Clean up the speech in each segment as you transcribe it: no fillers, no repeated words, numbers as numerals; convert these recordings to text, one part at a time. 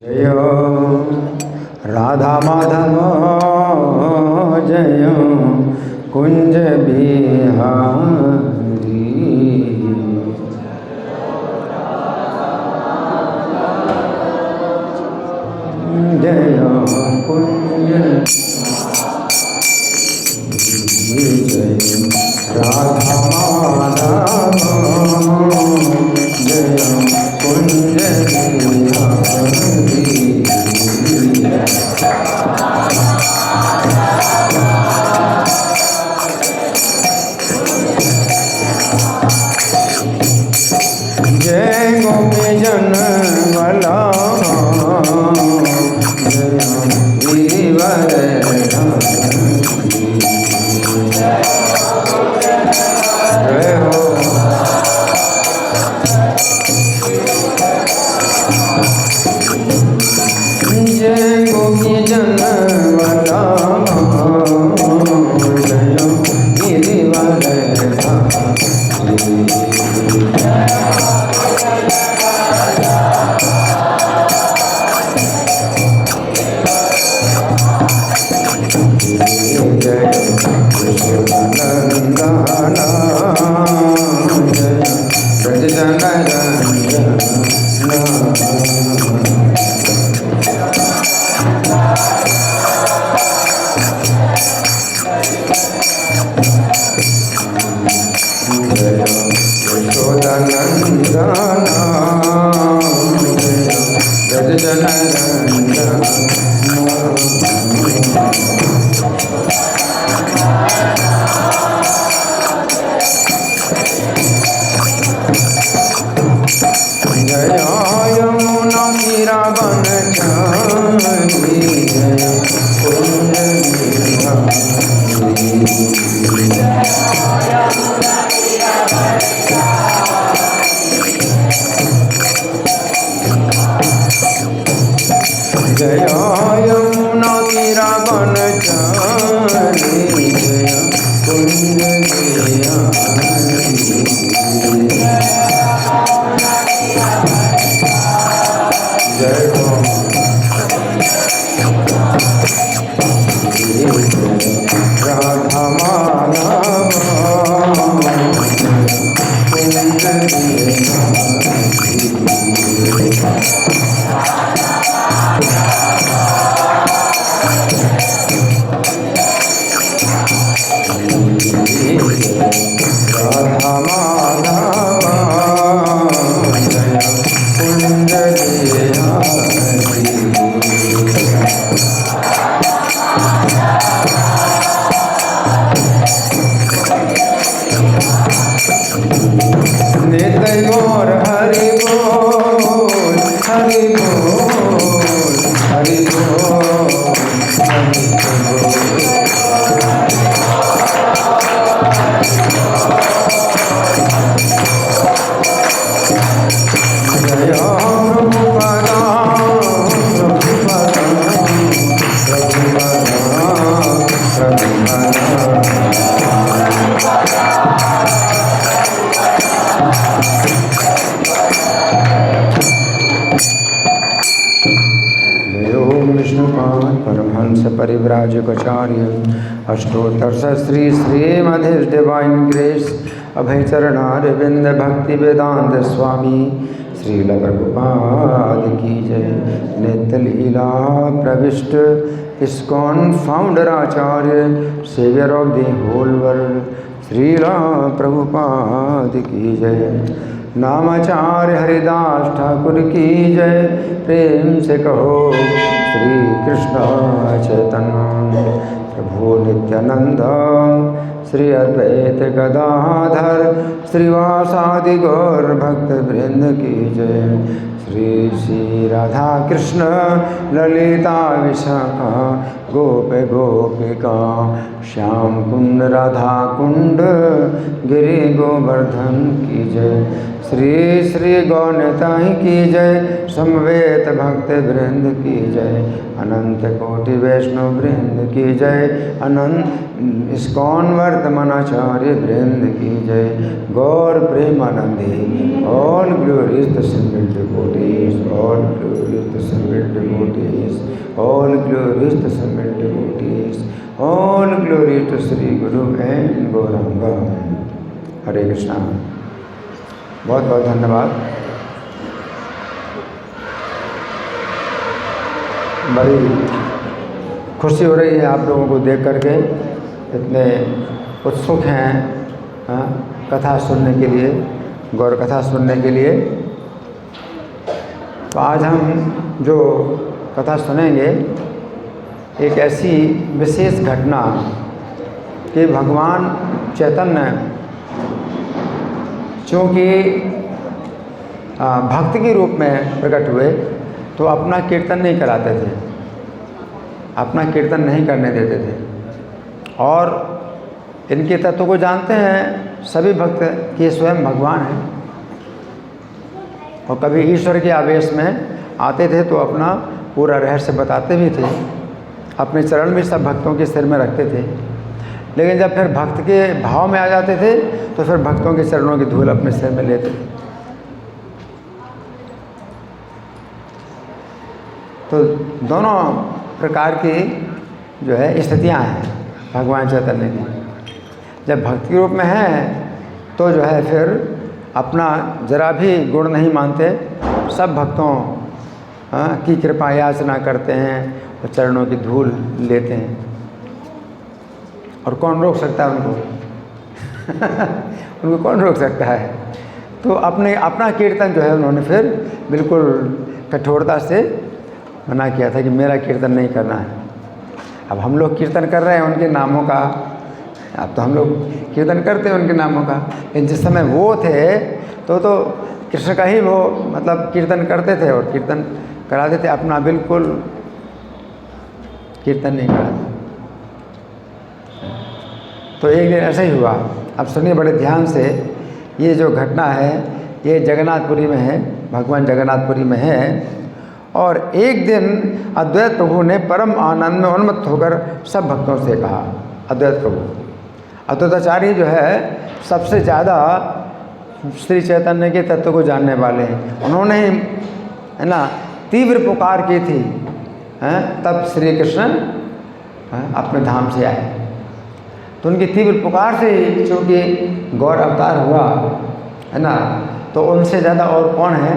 जय राधा माधव जय कुंज बिहारी। जय कुंज जय राधा माधव जय कुंज बिहारी। जय गोपी जन परिव्राजकाचार्य अष्टोत्तर श्री श्रीमधिस डिवाइन ग्रेस अभयचरणारविंद भक्ति वेदांत स्वामी श्रील प्रभुपाद की जय। नित्य लीला प्रविष्ट इस्कॉन फाउंडर आचार्य saviour of the whole world Srila Prabhupada की जय। नामाचार्य हरिदास ठाकुर की जय। प्रेम से कहो श्री कृष्ण चैतन्य प्रभु नित्यानंद श्री अद्वैत गदाधर श्रीवासादि गौर भक्त वृंद की जय। श्री श्री राधा कृष्ण ललिता विशाखा गोप गोपिका श्याम कुंड राधा कुंड गिरि गोवर्धन की जय। श्री श्री गौनिताई की जय, समवेत भक्त वृंद की जय, अनंत कोटि वैष्णव वृंद की जय, अनंत इस्कॉन वर्तमानाचार्य वृंद की जय, गौर प्रेमानंदी, all glories the single devotees, all glories the single devotees, all glories the single devotees, all glory to Shri guru and Gauranga. हरे कृष्णा। बहुत बहुत धन्यवाद। बड़ी खुशी हो रही है आप लोगों को देख करके, इतने उत्सुक हैं कथा सुनने के लिए, गौर कथा सुनने के लिए। तो आज हम जो कथा सुनेंगे एक ऐसी विशेष घटना कि भगवान चैतन्य चूँकि भक्त के रूप में प्रकट हुए तो अपना कीर्तन नहीं कराते थे, अपना कीर्तन नहीं करने देते थे। और इनके तत्व को जानते हैं सभी भक्त कि स्वयं भगवान हैं, और कभी ईश्वर के आवेश में आते थे तो अपना पूरा रहस्य बताते भी थे, अपने चरण भी सब भक्तों के सिर में रखते थे। लेकिन जब फिर भक्त के भाव में आ जाते थे तो फिर भक्तों के चरणों की धूल अपने सिर में लेते थे। तो दोनों प्रकार की जो है स्थितियां हैं भगवान चैतन्य की। जब भक्ति के रूप में हैं तो जो है फिर अपना जरा भी गुण नहीं मानते, सब भक्तों की कृपा याचना करते हैं और चरणों की धूल लेते हैं। और कौन रोक सकता है उनको? उनको कौन रोक सकता है? तो अपना कीर्तन जो है उन्होंने फिर बिल्कुल कठोरता से मना किया था कि मेरा कीर्तन नहीं करना है। अब हम लोग कीर्तन कर रहे हैं उनके नामों का, अब तो हम लोग कीर्तन करते हैं उनके नामों का, लेकिन जिस समय वो थे तो कृष्ण का ही वो मतलब कीर्तन करते थे और कीर्तन कराते थे, अपना बिल्कुल कीर्तन नहीं कराते। तो एक दिन ऐसा ही हुआ। अब सुनिए बड़े ध्यान से, ये जो घटना है ये जगन्नाथपुरी में है, भगवान जगन्नाथपुरी में है। और एक दिन अद्वैत प्रभु ने परम आनंद में उन्मत्त होकर सब भक्तों से कहा, अद्वैत प्रभु अद्वैताचार्य जो है सबसे ज़्यादा श्री चैतन्य के तत्व को जानने वाले हैं, उन्होंने है ना तीव्र पुकार की थी, तब श्री कृष्ण अपने धाम से आए। तो उनकी तीव्र पुकार से ही चूँकि गौर अवतार हुआ है ना, तो उनसे ज़्यादा और कौन है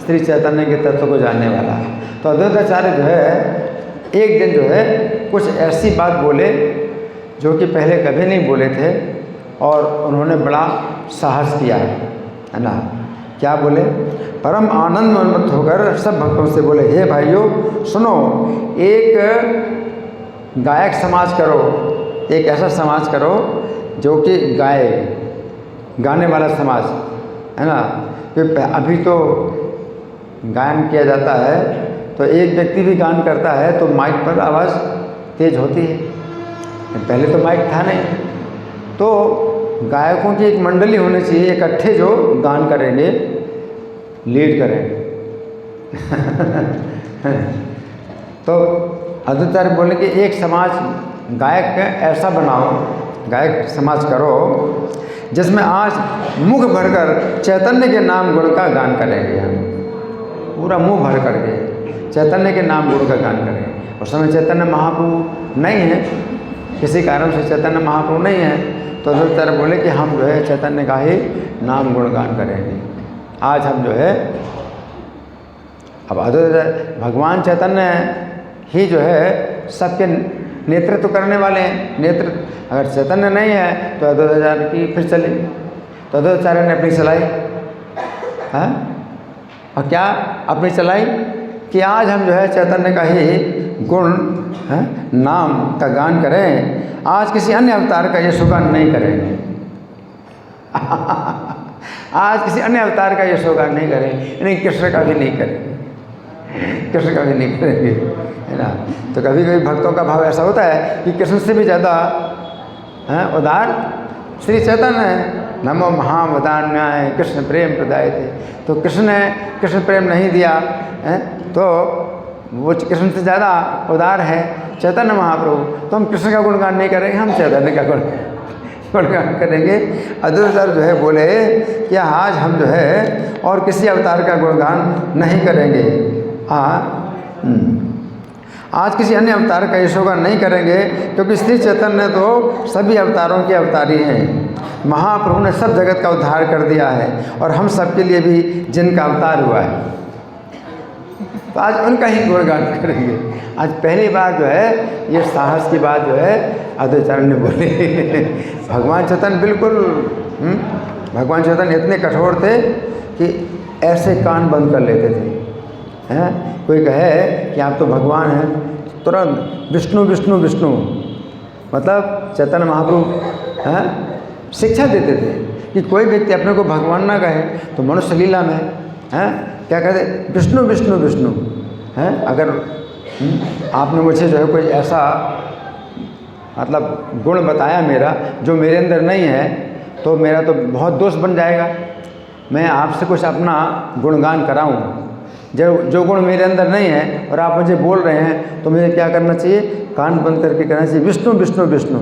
श्री चैतन्य के तत्व को जानने वाला। तो अद्वैताचार्य जो है एक दिन जो है कुछ ऐसी बात बोले जो कि पहले कभी नहीं बोले थे, और उन्होंने बड़ा साहस किया है ना। क्या बोले? परम आनंद में उन्मत्त होकर सब भक्तों से बोले, हे भाइयों सुनो, एक गायक समाज करो, एक ऐसा समाज करो जो कि गाए, गाने वाला समाज है ना। अभी तो गायन किया जाता है तो एक व्यक्ति भी गान करता है तो माइक पर आवाज़ तेज होती है, पहले तो माइक था नहीं। तो गायकों की एक मंडली होनी चाहिए, इकट्ठे जो गान करेंगे, लीड करेंगे। तो अद्वैताचार्य बोले कि एक समाज गायक ऐसा बनाओ, गायक समाज करो जिसमें आज मुख भरकर चैतन्य के नाम गुण का गान करेंगे हम, पूरा मुंह भर करके चैतन्य के नाम गुण का गान करेंगे। उस समय चैतन्य महाप्रभु नहीं है, किसी कारण से चैतन्य महाप्रभु नहीं है, तो अद्वैताचार्य बोले कि हम जो है चैतन्य का ही नाम गुणगान करेंगे। आज हम जो है, अब अद्वैत भगवान चैतन्य ही जो है सबके नेतृत्व करने वाले हैं। नेतृत्व अगर चैतन्य नहीं है तो अद्वैताचार्य की फिर चले, तो अद्वैताचार्य ने अपनी चलाई है। और क्या अपनी चलाई कि आज हम जो है चैतन्य का ही गुण है नाम का गान करें, आज किसी अन्य अवतार का ये सुगान नहीं करेंगे। आज किसी अन्य अवतार का ये सुगान नहीं करेंगे, नहीं कृष्ण का भी नहीं करेंगे, कृष्ण का भी नहीं करेंगे, है ना। तो कभी कभी भक्तों का भाव ऐसा होता है कि कृष्ण से भी ज़्यादा उदार श्री चैतन्य है, नमो महावदान्याय कृष्ण प्रेम प्रदाय थे। तो कृष्ण ने कृष्ण प्रेम नहीं दिया है, तो वो कृष्ण से ज़्यादा उदार है चैतन्य महाप्रभु। तो हम कृष्ण का गुणगान नहीं करेंगे, हम चैतन्य का गुणगान करेंगे। अद्वैत सर जो है बोले कि आज हम जो है और किसी अवतार का गुणगान नहीं करेंगे। आज किसी अन्य अवतार का यशोगान नहीं करेंगे, क्योंकि श्री चैतन्य तो सभी अवतारों के अवतारी हैं। महाप्रभु ने सब जगत का उद्धार कर दिया है और हम सबके लिए भी जिनका अवतार हुआ है, तो आज उनका ही गुणगान करेंगे। आज पहली बार जो है ये साहस की बात जो है अद्वैताचार्य ने बोली। भगवान चैतन्य बिल्कुल भगवान चैतन्य इतने कठोर थे कि ऐसे कान बंद कर लेते थे हैं। कोई कहे कि आप तो भगवान हैं, तुरंत विष्णु विष्णु विष्णु, मतलब चैतन्य महाप्रभु हैं शिक्षा देते थे कि कोई व्यक्ति अपने को भगवान ना कहे तो मनुष्य लीला में हैं क्या कहते, विष्णु विष्णु विष्णु हैं। अगर आपने मुझे जो है कोई ऐसा मतलब गुण बताया मेरा जो मेरे अंदर नहीं है, तो मेरा तो बहुत दोष बन जाएगा। मैं आपसे कुछ अपना गुणगान कराऊं जो गुण मेरे अंदर नहीं है और आप मुझे बोल रहे हैं, तो मुझे क्या करना चाहिए, कान बंद करके करना चाहिए विष्णु विष्णु विष्णु।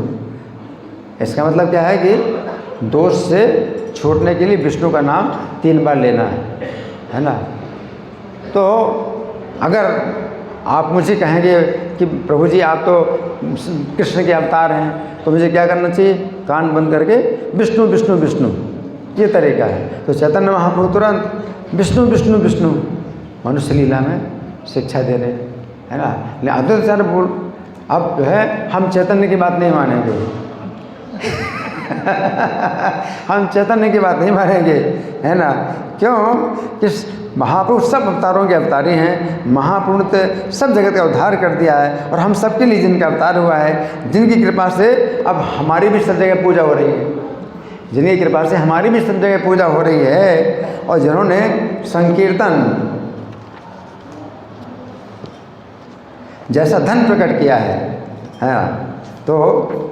इसका मतलब क्या है कि दोष से छूटने के लिए विष्णु का नाम 3 बार लेना है ना। तो अगर आप मुझे कहेंगे कि प्रभु जी आप तो कृष्ण के अवतार हैं, तो मुझे क्या करना चाहिए, कान बंद करके विष्णु विष्णु विष्णु, ये तरीका है। तो चैतन्य महाप्रभु तुरंत विष्णु विष्णु विष्णु मनुष्य लीला में शिक्षा दे रहे है ना। लेकिन अद्वैताचार्य बोल अब जो है हम चैतन्य की बात नहीं मानेंगे। हम चैतन्य की बात नहीं मानेंगे है ना। क्यों कि महाप्रभु सब अवतारों के अवतारी हैं। महाप्रभु ने सब जगत का उद्धार कर दिया है और हम सबके लिए जिनका अवतार हुआ है, जिनकी कृपा से अब हमारी भी सब जगह पूजा हो रही है, जिनकी कृपा से हमारी भी सब जगह पूजा हो रही है, और जिन्होंने संकीर्तन जैसा धन प्रकट किया है ना। तो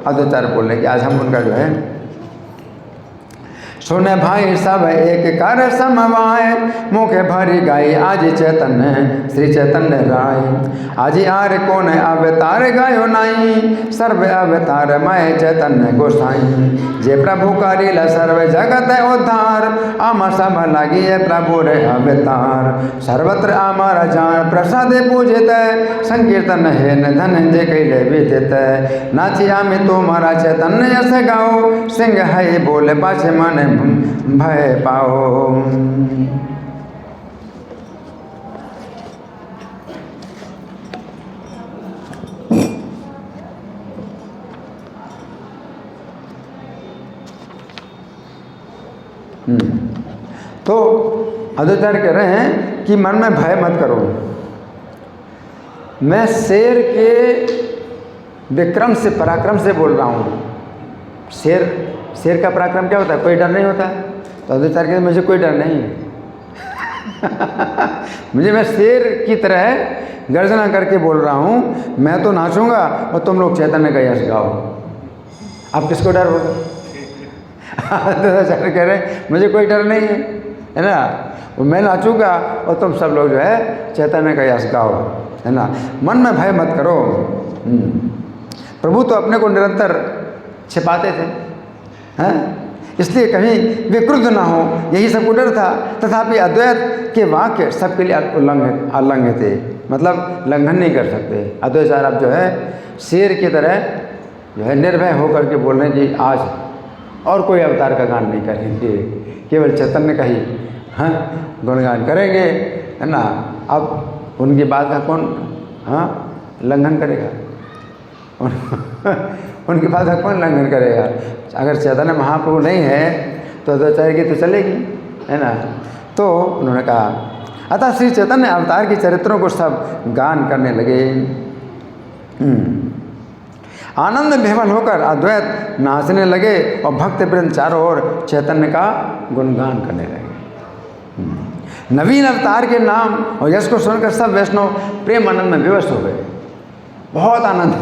अद्वैताचार्य बोल रहे हैं कि आज हम उनका जो है सुने भाई सब एक कर समवाय, मुखे भरी गाई आज चैतन्य श्री चैतन्य राय। आज आर कौन अवतार गायो नाई, सर्व अवतार मैं चैतन्य गोसाई। जे प्रभु करिल सर्व जगत उद्धार, आमा सब लगी है प्रभु रे अवतार। सर्वत्र आमार जान प्रसाद पूजित, संकीर्तन है न धन जे कैले विदित। नाची आमी तुम्हारा चैतन्य यस गाओ, सिंह है बोले पाछे मन भय पाओ। तो अद्वैताचार्य कह रहे हैं कि मन में भय मत करो। मैं शेर के विक्रम से पराक्रम से बोल रहा हूँ। शेर का पराक्रम क्या होता है, कोई डर नहीं होता। तो अद्वैताचार्य कहते मुझे कोई डर नहीं है। मुझे मैं शेर की तरह गर्जना करके बोल रहा हूँ, मैं तो नाचूंगा और तुम लोग चैतन्य का यश गाओ। अब किसको डर होगा। अद्वैताचार्य कह रहे हैं मुझे कोई डर नहीं है ना, मैं नाचूंगा और तुम सब लोग जो है चैतन्य का यश गाओ है ना। मन में भय मत करो। प्रभु तो अपने को निरंतर छिपाते थे हैं, इसलिए कहीं विकृत ना हो, यही सबको डर था। तथापि अद्वैत के वाक्य सबके लिए अलंघ्य थे, मतलब लंघन नहीं कर सकते। अद्वैताचार्य अब जो है शेर की तरह जो है निर्भय होकर के बोल रहे हैं कि आज और कोई अवतार का गान नहीं करेंगे, केवल चैतन्य का ही गुणगान करेंगे है ना। अब उनकी बात का कौन लंघन करेगा। उनकी बात का कौन लंघन करेगा। अगर चैतन्य महाप्रभु नहीं है तो अद्वैताचार्य की तो चलेगी है ना। तो उन्होंने कहा, अतः श्री चैतन्य अवतार के चरित्रों को सब गान करने लगे। आनंद विभल होकर अद्वैत नाचने लगे और भक्त वृंद चारों ओर चैतन्य का गुणगान करने लगे। नवीन अवतार के नाम और यश को सुनकर सब वैष्णव प्रेम आनंद में विवश हो गए। बहुत आनंद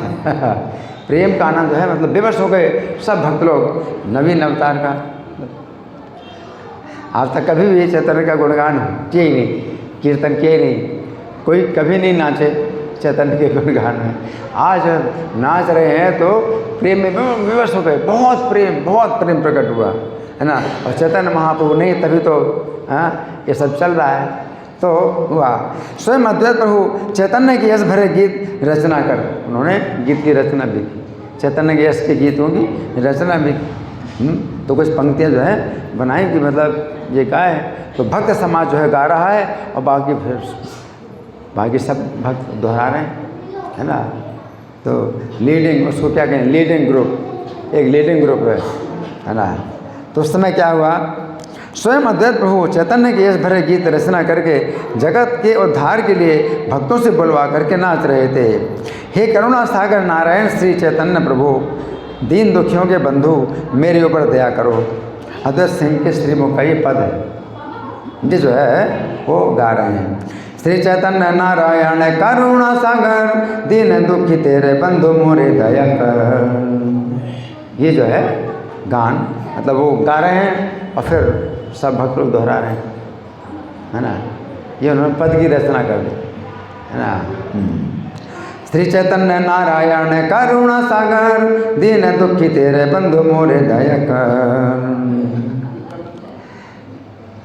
प्रेम का आनंद है, मतलब विवश हो गए सब भक्त लोग नवीन अवतार का आज तक कभी भी चैतन्य का गुणगान किए ही नहीं, कीर्तन किए ही नहीं, कोई कभी नहीं नाचे चैतन्य के गुणगान में। आज नाच रहे हैं तो प्रेम में विवश हो गए, बहुत प्रेम प्रकट हुआ है ना। और चैतन्य महाप्रभु नहीं, तभी तो ये सब चल रहा है। तो हुआ स्वयं अद्वैत प्रभु चैतन्य के यश भरे गीत रचना कर, उन्होंने गीत की रचना भी की, चैतन्य के यश के गीतों की रचना भी की। तो कुछ पंक्तियाँ जो है बनाई कि मतलब ये गाए तो भक्त समाज जो है गा रहा है और बाकी सब भक्त दोहरा रहे हैं, है ना। तो लीडिंग, उसको क्या कहें, लीडिंग ग्रुप, एक लीडिंग ग्रुप है ना। तो उस समय क्या हुआ, स्वयं अद्वैत प्रभु चैतन्य के यश भरे गीत रचना करके जगत के उद्धार के लिए भक्तों से बुलवा करके नाच रहे थे। हे करुणा सागर नारायण श्री चैतन्य प्रभु, दीन दुखियों के बंधु मेरे ऊपर दया करो। अद्वैत सिंह के श्रीमुख का ये पद है, ये जो है वो गा रहे हैं। श्री चैतन्य नारायण करुणा सागर, दीन दुखी तेरे बंधु मोरे दया कर। ये जो है गान, मतलब वो गा रहे हैं और फिर सब भक्त लोग दोहरा रहे हैं, है ना। ये उन्होंने पद की रचना कर दी, है ना। श्री चैतन्य नारायण करुणा सागर, दीन दुखी तेरे बंधु मोरे दया कर।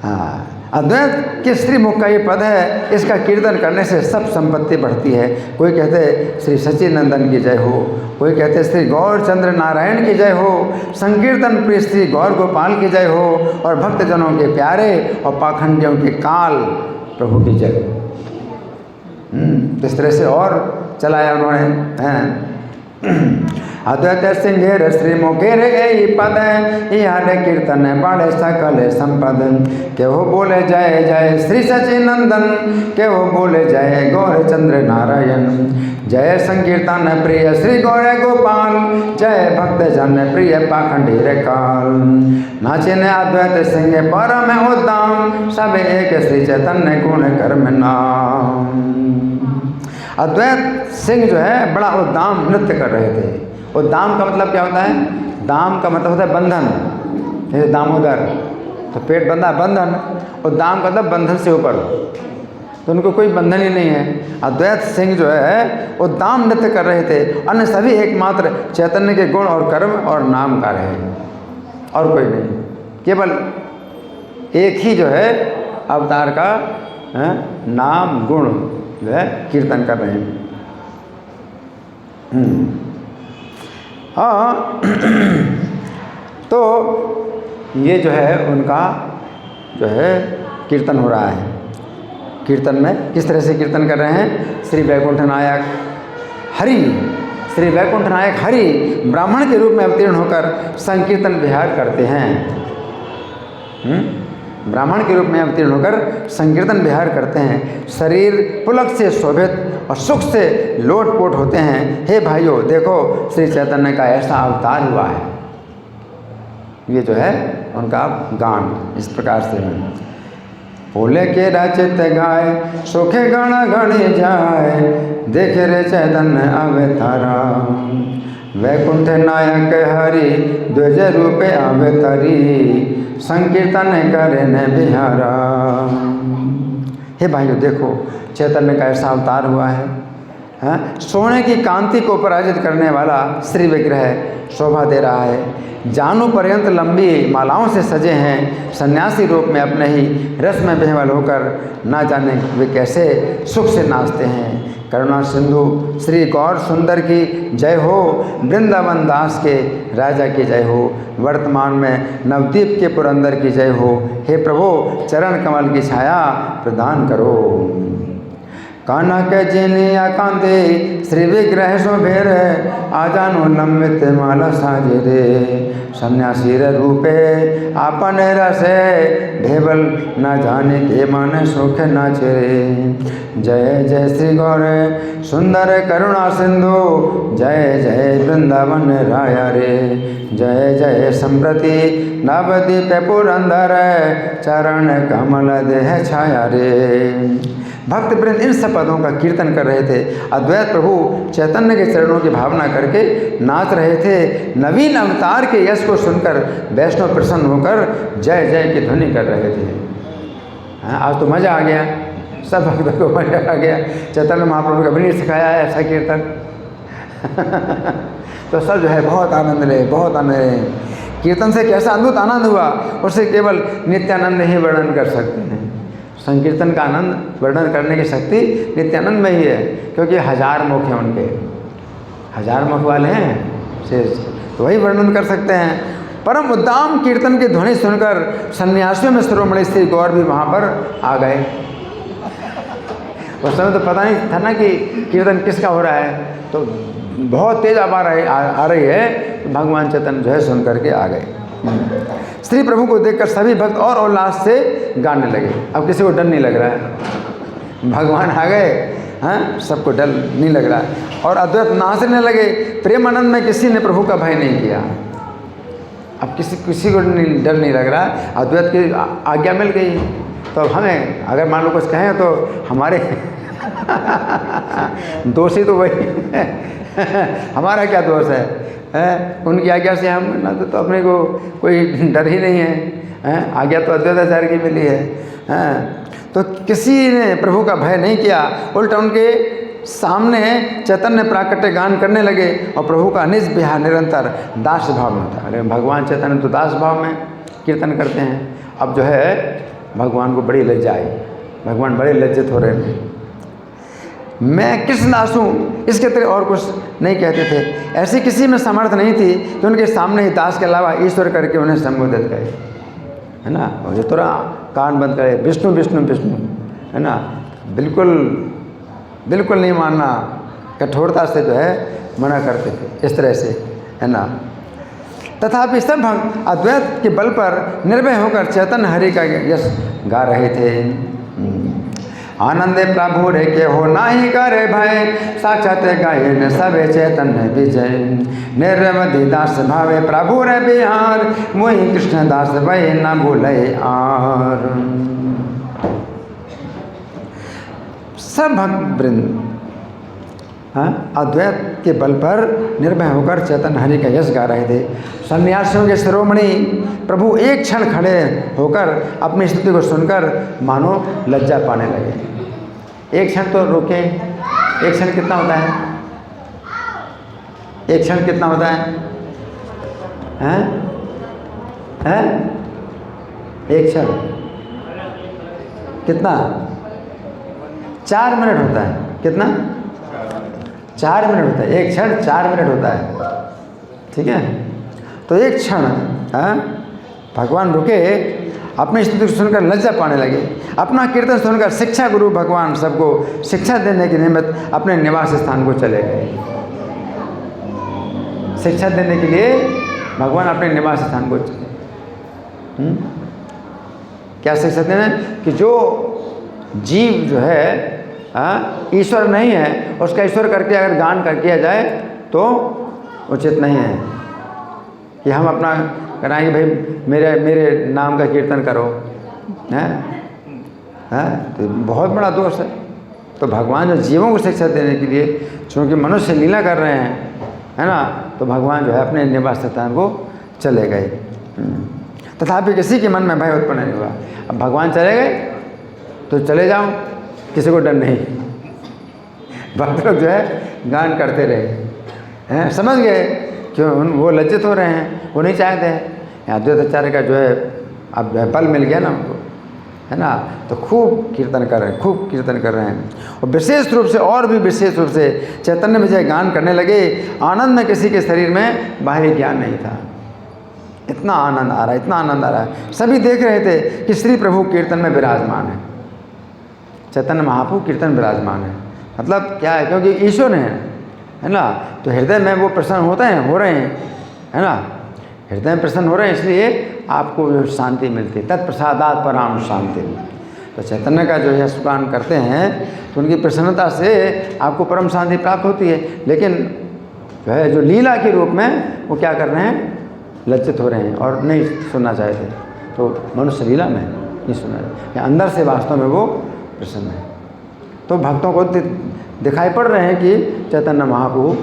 हाँ, अद्वैत के श्रीमुख का ये पद है, इसका कीर्तन करने से सब संपत्ति बढ़ती है। कोई कहते श्री सच्चिनंदन की जय हो, कोई कहते श्री गौर चंद्र नारायण की जय हो, संकीर्तन प्रिय श्री गौर गोपाल की जय हो, और भक्तजनों के प्यारे और पाखंडियों के काल प्रभु की जय हो। इस तरह से और चलाया उन्होंने। अद्वैत सिंहेर श्री मुखेर यही पद, यहाँ कीर्तन बड़े सकल संपद। के वो बोले जय जय श्री सच्चिनंदन, के वो बोले जय गौर चंद्र नारायण। जय संकीर्तन प्रिय श्री गौर गोपाल, जय भक्त जन प्रिय पाखंडी रे काल। नाचे ने अद्वैत सिंह परम उद्दाम, सब एक श्री चैतन्य गुण कर्म नाम। अद्वैत सिंह जो है बड़ा उद्दाम नृत्य कर रहे थे। उद्दाम का मतलब क्या होता है, दाम का मतलब होता है बंधन, जैसे दामोदर तो पेट बंधा बंधन, उद्दाम का मतलब बंधन से ऊपर, तो उनको कोई बंधन ही नहीं है। अद्वैत सिंह जो है उद्दाम नृत्य कर रहे थे, अन्य सभी एकमात्र चैतन्य के गुण और कर्म और नाम का रहे, और कोई नहीं, केवल एक ही जो है अवतार का नाम गुण जो है कीर्तन कर रहे हैं। हाँ, तो ये जो है उनका जो है कीर्तन हो रहा है। कीर्तन में किस तरह से कीर्तन कर रहे हैं, श्री वैकुंठ नायक हरि, श्री वैकुंठ नायक हरि ब्राह्मण के रूप में अवतीर्ण होकर संकीर्तन विहार करते हैं। ब्राह्मण के रूप में अवतीर्ण होकर संकीर्तन विहार करते हैं। शरीर पुलक से शोभित और सुख से लोटपोट होते हैं। हे भाइयों, देखो श्री चैतन्य का ऐसा अवतार हुआ है। ये जो है उनका गान इस प्रकार से है। बोले के रचित गाय, सुखे गण गणे जाए, देखे रे चैतन्य अवतारा। वैकुंठ नायक हरि द्विज रूपे अवतरी, संकीर्तन करे न बिहारा। हे भाइयों, देखो चैतन्य का ऐसा अवतार हुआ है। सोने की कांति को पराजित करने वाला श्री विग्रह शोभा दे रहा है। जानू पर्यंत लंबी मालाओं से सजे हैं। सन्यासी रूप में अपने ही रस में बेहवल होकर ना जाने वे कैसे सुख से नाचते हैं। करुणा सिंधु श्री गौर सुंदर की जय हो, वृंदावन दास के राजा की जय हो, वर्तमान में नवदीप के पुरंदर की जय हो। हे प्रभु, चरण कमल की छाया प्रदान करो। कनक जिनिया कांते श्री विग्रह शोभे रे, आजानु लंबित माला साजे रे। सन्यासी रूपे आपन रसे, भेवल न जाने के मन सुख नाचे रे। जय जय श्री गौर सुंदर करुणा सिंधु, जय जय वृंदावन राया रे। जय जय संप्रति नवदीप पुरंदर, चरण कमल देह छाया रे। भक्त वृंद इन सब पदों का कीर्तन कर रहे थे। अद्वैत प्रभु चैतन्य के चरणों की भावना करके नाच रहे थे। नवीन अवतार के यश को सुनकर वैष्णव प्रसन्न होकर जय जय की ध्वनि कर रहे थे। आज तो मज़ा आ गया, सब भक्तों को मज़ा आ गया। चैतन्य महाप्रभु ने कभी नहीं सिखाया है ऐसा कीर्तन। तो सब जो है बहुत आनंद रहे, बहुत आनंद रहे। कीर्तन से कैसा अद्भुत आनंद हुआ, उसे केवल नित्यानंद ही वर्णन कर सकते हैं। संकीर्तन का आनंद वर्णन करने की शक्ति नित्यानंद में ही है, क्योंकि 1000 मुख हैं उनके, 1000 मुख वाले हैं शेष, तो वही वर्णन कर सकते हैं। परम उद्दाम कीर्तन की ध्वनि सुनकर सन्यासियों में शिरोमणि श्री गौर भी वहाँ पर आ गए। उस समय तो पता नहीं था ना कि कीर्तन किसका हो रहा है, तो बहुत तेज आवाज़ आ रही है, तो भगवान चैतन्य जो है सुन करके आ गए। श्री प्रभु को देखकर सभी भक्त और उल्लास से गाने लगे। अब किसी को डर नहीं लग रहा है, भगवान आ गए, हाँ, सबको डर नहीं लग रहा है। और अद्वैत नाचने लगे। प्रेमानंद में किसी ने प्रभु का भय नहीं किया। अब किसी को डर नहीं लग रहा, अद्वैत की आज्ञा मिल गई। तो हमें अगर मान लो कुछ कहें तो हमारे दोषी तो वही हमारा क्या दोष है, उनकी आज्ञा से हम ना तो अपने को कोई डर ही नहीं है, आज्ञा तो अद्वैताचार्य की मिली है। तो किसी ने प्रभु का भय नहीं किया, उल्टा उनके सामने चैतन्य प्राकट्य गान करने लगे और प्रभु का निज बिहार निरंतर दास भाव में था। अरे भगवान चैतन्य तो दास भाव में कीर्तन करते हैं। अब जो है भगवान को बड़ी लज्जा आई, भगवान बड़े लज्जित हो रहे थे। मैं कृष्ण दास हूँ, इसके तरह और कुछ नहीं कहते थे। ऐसी किसी में समर्थ नहीं थी कि उनके सामने ही दास के अलावा ईश्वर करके उन्हें संबोधित करे, है ना। और ये थोड़ा कान बंद करे, विष्णु विष्णु विष्णु, है ना। बिल्कुल नहीं मानना, कठोरता से जो है मना करते थे इस तरह से, है ना। तथापि सब भक्त अद्वैत के बल पर निर्भय होकर चैतन्य हरि का यश गा रहे थे। आनंदे प्रभु रे के हो नाही करे भय, साक्षात गाये न सबे चैतन्य विजय। निर्मति दास भावे प्रभु रे बिहार, वही कृष्ण दास भय न भूले आर। सब भक्त वृंद अद्वैत के बल पर निर्भय होकर चैतन्य हरि का यश गा रहे थे। सन्यासियों के शिरोमणि प्रभु एक क्षण खड़े होकर अपनी स्तुति को सुनकर मानो लज्जा पाने लगे। एक क्षण तो रुके, एक क्षण कितना होता है, एक क्षण कितना होता है, हैं? एक क्षण कितना, 4 मिनट होता है। कितना, 4 मिनट होता है। एक क्षण 4 मिनट होता है, ठीक है। तो एक क्षण भगवान रुके, अपनी स्तुति सुनकर लज्जा पाने लगे। अपना कीर्तन सुनकर शिक्षा गुरु भगवान सबको शिक्षा देने के निमित्त अपने निवास स्थान को चले गए। शिक्षा देने के लिए भगवान अपने निवास स्थान को चले। क्या शिक्षा देना, कि जो जीव जो है ईश्वर नहीं है, उसका ईश्वर करके अगर गान कर किया जाए तो उचित नहीं है कि हम अपना कराएंगे, भाई मेरे नाम का कीर्तन करो, हैं, तो बहुत बड़ा दोष है। तो भगवान जो जीवों को शिक्षा देने के लिए, चूँकि मनुष्य लीला कर रहे हैं, है ना, तो भगवान जो है अपने निवास स्थान को चले गए। तथापि किसी के मन में भय उत्पन्न नहीं हुआ। अब भगवान चले गए तो चले जाओ, किसी को डर नहीं। भक्त लोग जो है गान करते रहे, हैं, समझ गए क्यों वो लज्जित हो रहे हैं, वो नहीं चाहते हैं। अद्वैताचार्य का जो है अब बल मिल गया ना उनको, है ना, तो खूब कीर्तन कर रहे हैं, खूब कीर्तन कर रहे हैं। और विशेष रूप से, और भी विशेष रूप से चैतन्य विजय गान करने लगे। आनंद में किसी के शरीर में बाहरी ज्ञान नहीं था। इतना आनंद आ रहा है, इतना आनंद आ रहा है। सभी देख रहे थे कि श्री प्रभु कीर्तन में विराजमान है, चैतन्य महाप्रभु कीर्तन विराजमान है। मतलब क्या है, क्योंकि ईश्वर है ना, तो हृदय में वो प्रसन्न होते हैं, हो रहे हैं, है ना, हृदय में प्रसन्न हो रहे हैं, इसलिए आपको जो शांति मिलती है, तत्प्रसादात् पराम शांति। तो चैतन्य का जो है स्मरण करते हैं तो उनकी प्रसन्नता से आपको परम शांति प्राप्त होती है। लेकिन जो है जो लीला के रूप में वो क्या कर रहे हैं, लज्जित हो रहे हैं और नहीं सुनना चाहते। तो मनुष्य लीला में नहीं सुनना, अंदर से वास्तव में वो प्रसन्न है। तो भक्तों को दिखाई पड़ रहे हैं कि चैतन्य महाप्रभु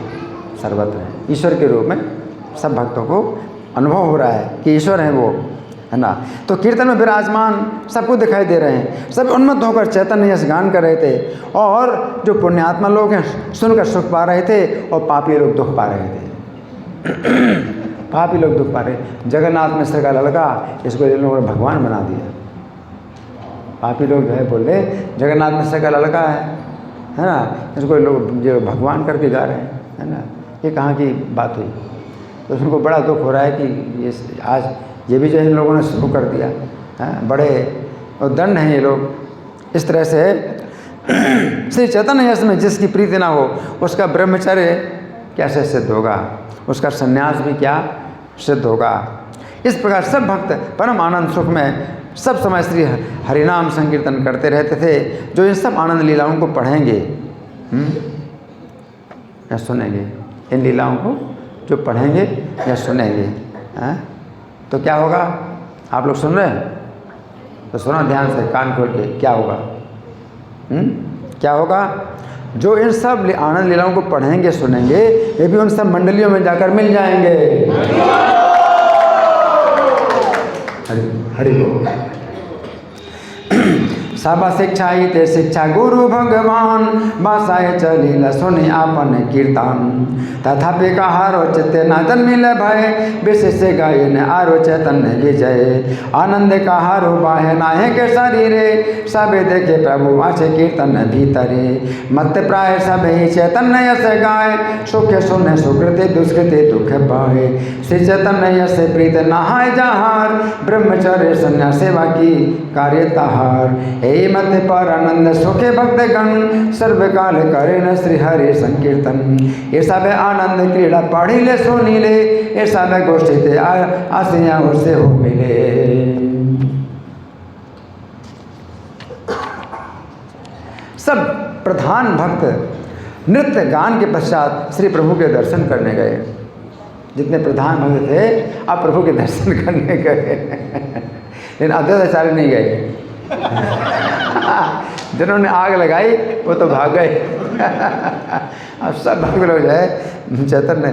सर्वत्र हैं, ईश्वर के रूप में सब भक्तों को अनुभव हो रहा है कि ईश्वर हैं वो, है ना। तो कीर्तन में विराजमान सबको दिखाई दे रहे हैं, सब उन्मत्त होकर चैतन्य यश गान कर रहे थे, और जो पुण्यात्मा लोग हैं सुनकर सुख पा रहे थे, और पापी लोग दुख पा रहे थे। पापी लोग दुख पा रहे। जगन्नाथ मिश्र का लड़का, इसको इन लोगों ने भगवान बना दिया। पापी लोग जो है बोले जगन्नाथ मिश्र का लड़का है ना, इसको लोग जो भगवान करके गा रहे हैं, है ना। ये कहाँ की बात हुई? तो उनको बड़ा दुख हो रहा है कि ये आज ये भी जो है इन लोगों ने शुरू कर दिया है, बड़े और दंड हैं ये लोग। इस तरह से श्री चैतन्य यश में जिसकी प्रीति ना हो उसका ब्रह्मचर्य कैसे सिद्ध होगा, उसका संन्यास भी क्या सिद्ध होगा। इस प्रकार सब भक्त परम आनंद सुख में सब समय श्री हरिनाम संकीर्तन करते रहते थे। जो इन सब आनंद लीलाओं को पढ़ेंगे या सुनेंगे, इन लीलाओं को जो पढ़ेंगे या सुनेंगे, तो क्या होगा? आप लोग सुन रहे हैं तो सुनो ध्यान से, कान खोल के, क्या होगा? क्या होगा? जो इन सब आनंद लीलाओं को पढ़ेंगे सुनेंगे, ये भी उन सब मंडलियों में जाकर मिल जाएंगे। हरि बोल। सब शिक्षा ही ते शिक्षा गुरु भगवान, बासाए चलिल सुनि आपन कीर्तन। तथापि कहारो चित्ते न जन्मिल भय, विशेष गायन आरो चैतन्य विजय। आनंद कहारो बाहे नाहे के शरीरे, सबे देखे प्रभु आछे कीर्तन भीतरे। मत प्राय सब ही चैतन्य यश गाय, सुख सुने सुकृति दुष्कृति दुख पाए। श्री चैतन्य यश प्रीत नहाय जहार, ब्रह्मचर्य संन्यास सेवा की कार्य तहार। हे मत पर आनंद सुखे भक्त गण, सर्वकाल करे न श्री हरि संकीर्तन। ये सब आनंद क्रीड़ा पढ़ी ले सुनी ले, ये सब गोष्ठी ते आसिया उससे हो मिले। सब प्रधान भक्त नृत्य गान के पश्चात श्री प्रभु के दर्शन करने गए। जितने प्रधान भक्त थे अब प्रभु के दर्शन करने गए, लेकिन अद्वैताचार्य नहीं गए। जिन्होंने आग लगाई वो तो भाग गए। अब सब भक्त लोग जो है चैतन्य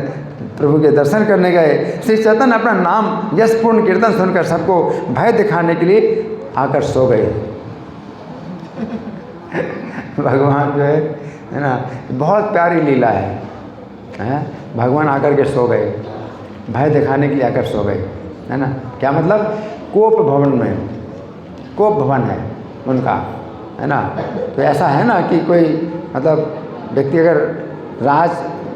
प्रभु के दर्शन करने गए। श्री चैतन्य अपना नाम यशपूर्ण कीर्तन सुनकर सबको भय दिखाने के लिए आकर सो गए। भगवान जो है ना, बहुत प्यारी लीला है। भगवान आकर के सो गए, भय दिखाने के लिए आकर सो गए, है ना। क्या मतलब? कोप भवन में, कोप भवन है उनका, है ना। तो ऐसा है ना कि कोई मतलब व्यक्ति अगर राज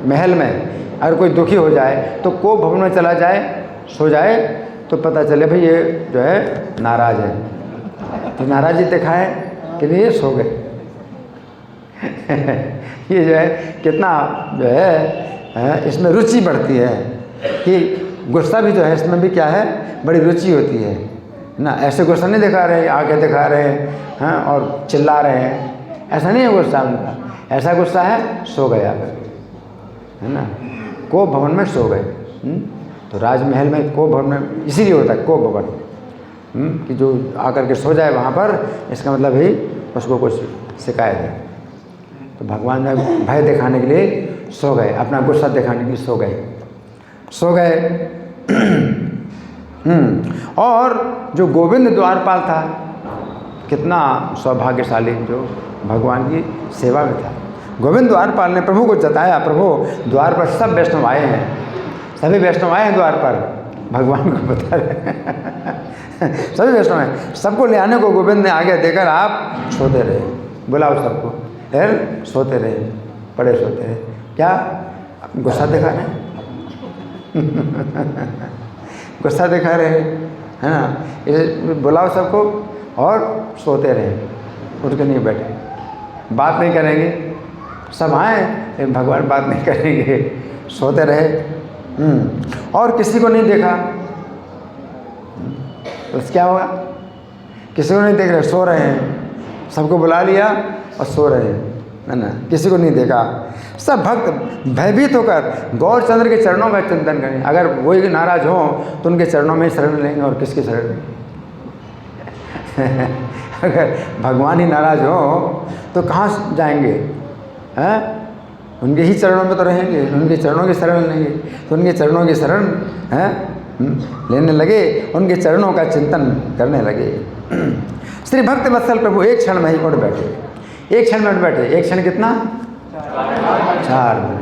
महल में अगर कोई दुखी हो जाए तो कोप भवन में चला जाए, सो जाए, तो पता चले भाई ये जो है नाराज है, तो नाराज़ी दिखाए कि नहीं, ये सो गए। ये जो है कितना जो है इसमें रुचि बढ़ती है कि गुस्सा भी जो है इसमें भी क्या है, बड़ी रुचि होती है ना। ऐसे गुस्सा नहीं दिखा रहे, आगे दिखा रहे हैं और चिल्ला रहे हैं, ऐसा नहीं है गुस्सा उनका। ऐसा गुस्सा है सो गए आकर, है ना, कोप भवन में सो गए। तो राजमहल में कोप भवन में इसीलिए होता है कोप भवन, कि जो आकर के सो जाए वहाँ पर, इसका मतलब ही उसको कुछ शिकायत है। तो भगवान ने भय दिखाने के लिए सो गए, अपना गुस्सा दिखाने के लिए सो गए। और जो गोविंद द्वारपाल था, कितना सौभाग्यशाली जो भगवान की सेवा में था। गोविंद द्वारपाल ने प्रभु को जताया, प्रभु द्वार पर सब वैष्णव आए हैं, सभी वैष्णव आए हैं द्वार पर, भगवान को बता रहे सभी वैष्णव हैं। सबको ले आने को गोविंद ने आगे देकर आप सोते रहे, बुलाओ सबको, फिर सोते रहे, बड़े सोते रहे। क्या गुस्सा दिखा रहे गुस्सा दिखा रहे, है ना। ये बुलाओ सबको और सोते रहे, उठ के नहीं बैठे, बात नहीं करेंगे। सब आए लेकिन भगवान बात नहीं करेंगे, सोते रहे। और किसी को नहीं देखा तो क्या होगा? किसी को नहीं देख रहे, सो रहे हैं। सबको बुला लिया और सो रहे हैं, है ना, किसी को नहीं देखा। सब भक्त भयभीत होकर गौरचंद्र के चरणों में चिंतन करें। अगर वही नाराज हो तो उनके चरणों में शरण लेंगे, और किसके शरण अगर भगवान ही नाराज हो तो कहाँ जाएंगे? हैं? उनके ही चरणों में तो रहेंगे, उनके चरणों की शरण लेंगे। तो उनके चरणों की शरण हैं लेने लगे, उनके चरणों का चिंतन करने लगे। श्री भक्त वत्सल प्रभु एक क्षण में ही उठ बैठे, एक क्षण में उठ बैठे। एक क्षण कितना? 4 मिनट।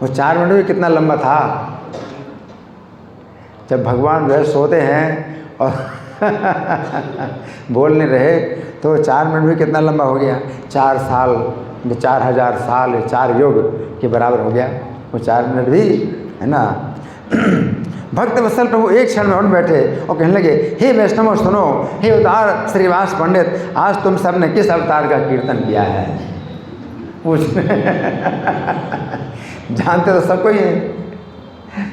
वो 4 मिनट भी कितना लंबा था। जब भगवान जो है सोते हैं और बोल नहीं रहे तो 4 मिनट भी कितना लंबा हो गया। 4 साल, 4000 साल, 4 युग के बराबर हो गया वो 4 मिनट भी, है ना। भक्त वत्सल प्रभु एक क्षण में उठ बैठे और कहने लगे, हे वैष्णव सुनो, हे उदार श्रीवास पंडित, आज तुम सब ने किस अवतार का कीर्तन किया है? पूछ जानते तो सब कोई है,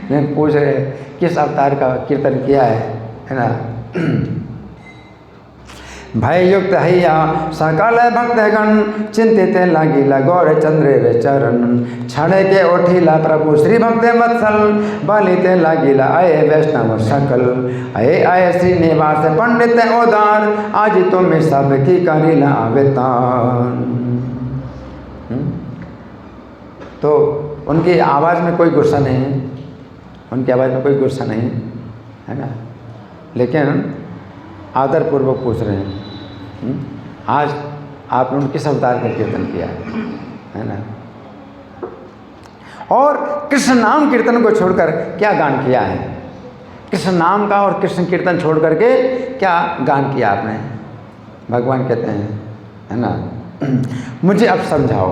लेकिन पूछ रहे किस अवतार का कीर्तन किया है ना। भय युक्त हैया सकल भक्तगण, चिंतित लागिला गौर चंद्र चरण, क्षण के उठिला प्रभु श्री भक्त वत्सल, बलिते लागिला अये वैष्णव सकल, अये अये श्रीनिवास पंडित उदार, आज तुम सब की करिला अवतार। तो उनकी आवाज़ में कोई गुस्सा नहीं है, उनकी आवाज़ में कोई गुस्सा नहीं है ना, लेकिन आदरपूर्वक पूछ रहे हैं, आज आपने किस अवतार का कीर्तन किया है ना। और कृष्ण नाम कीर्तन को छोड़कर क्या गान किया है? कृष्ण नाम का और कृष्ण कीर्तन छोड़ करके क्या गान किया आपने? भगवान कहते हैं, है ना, मुझे अब समझाओ,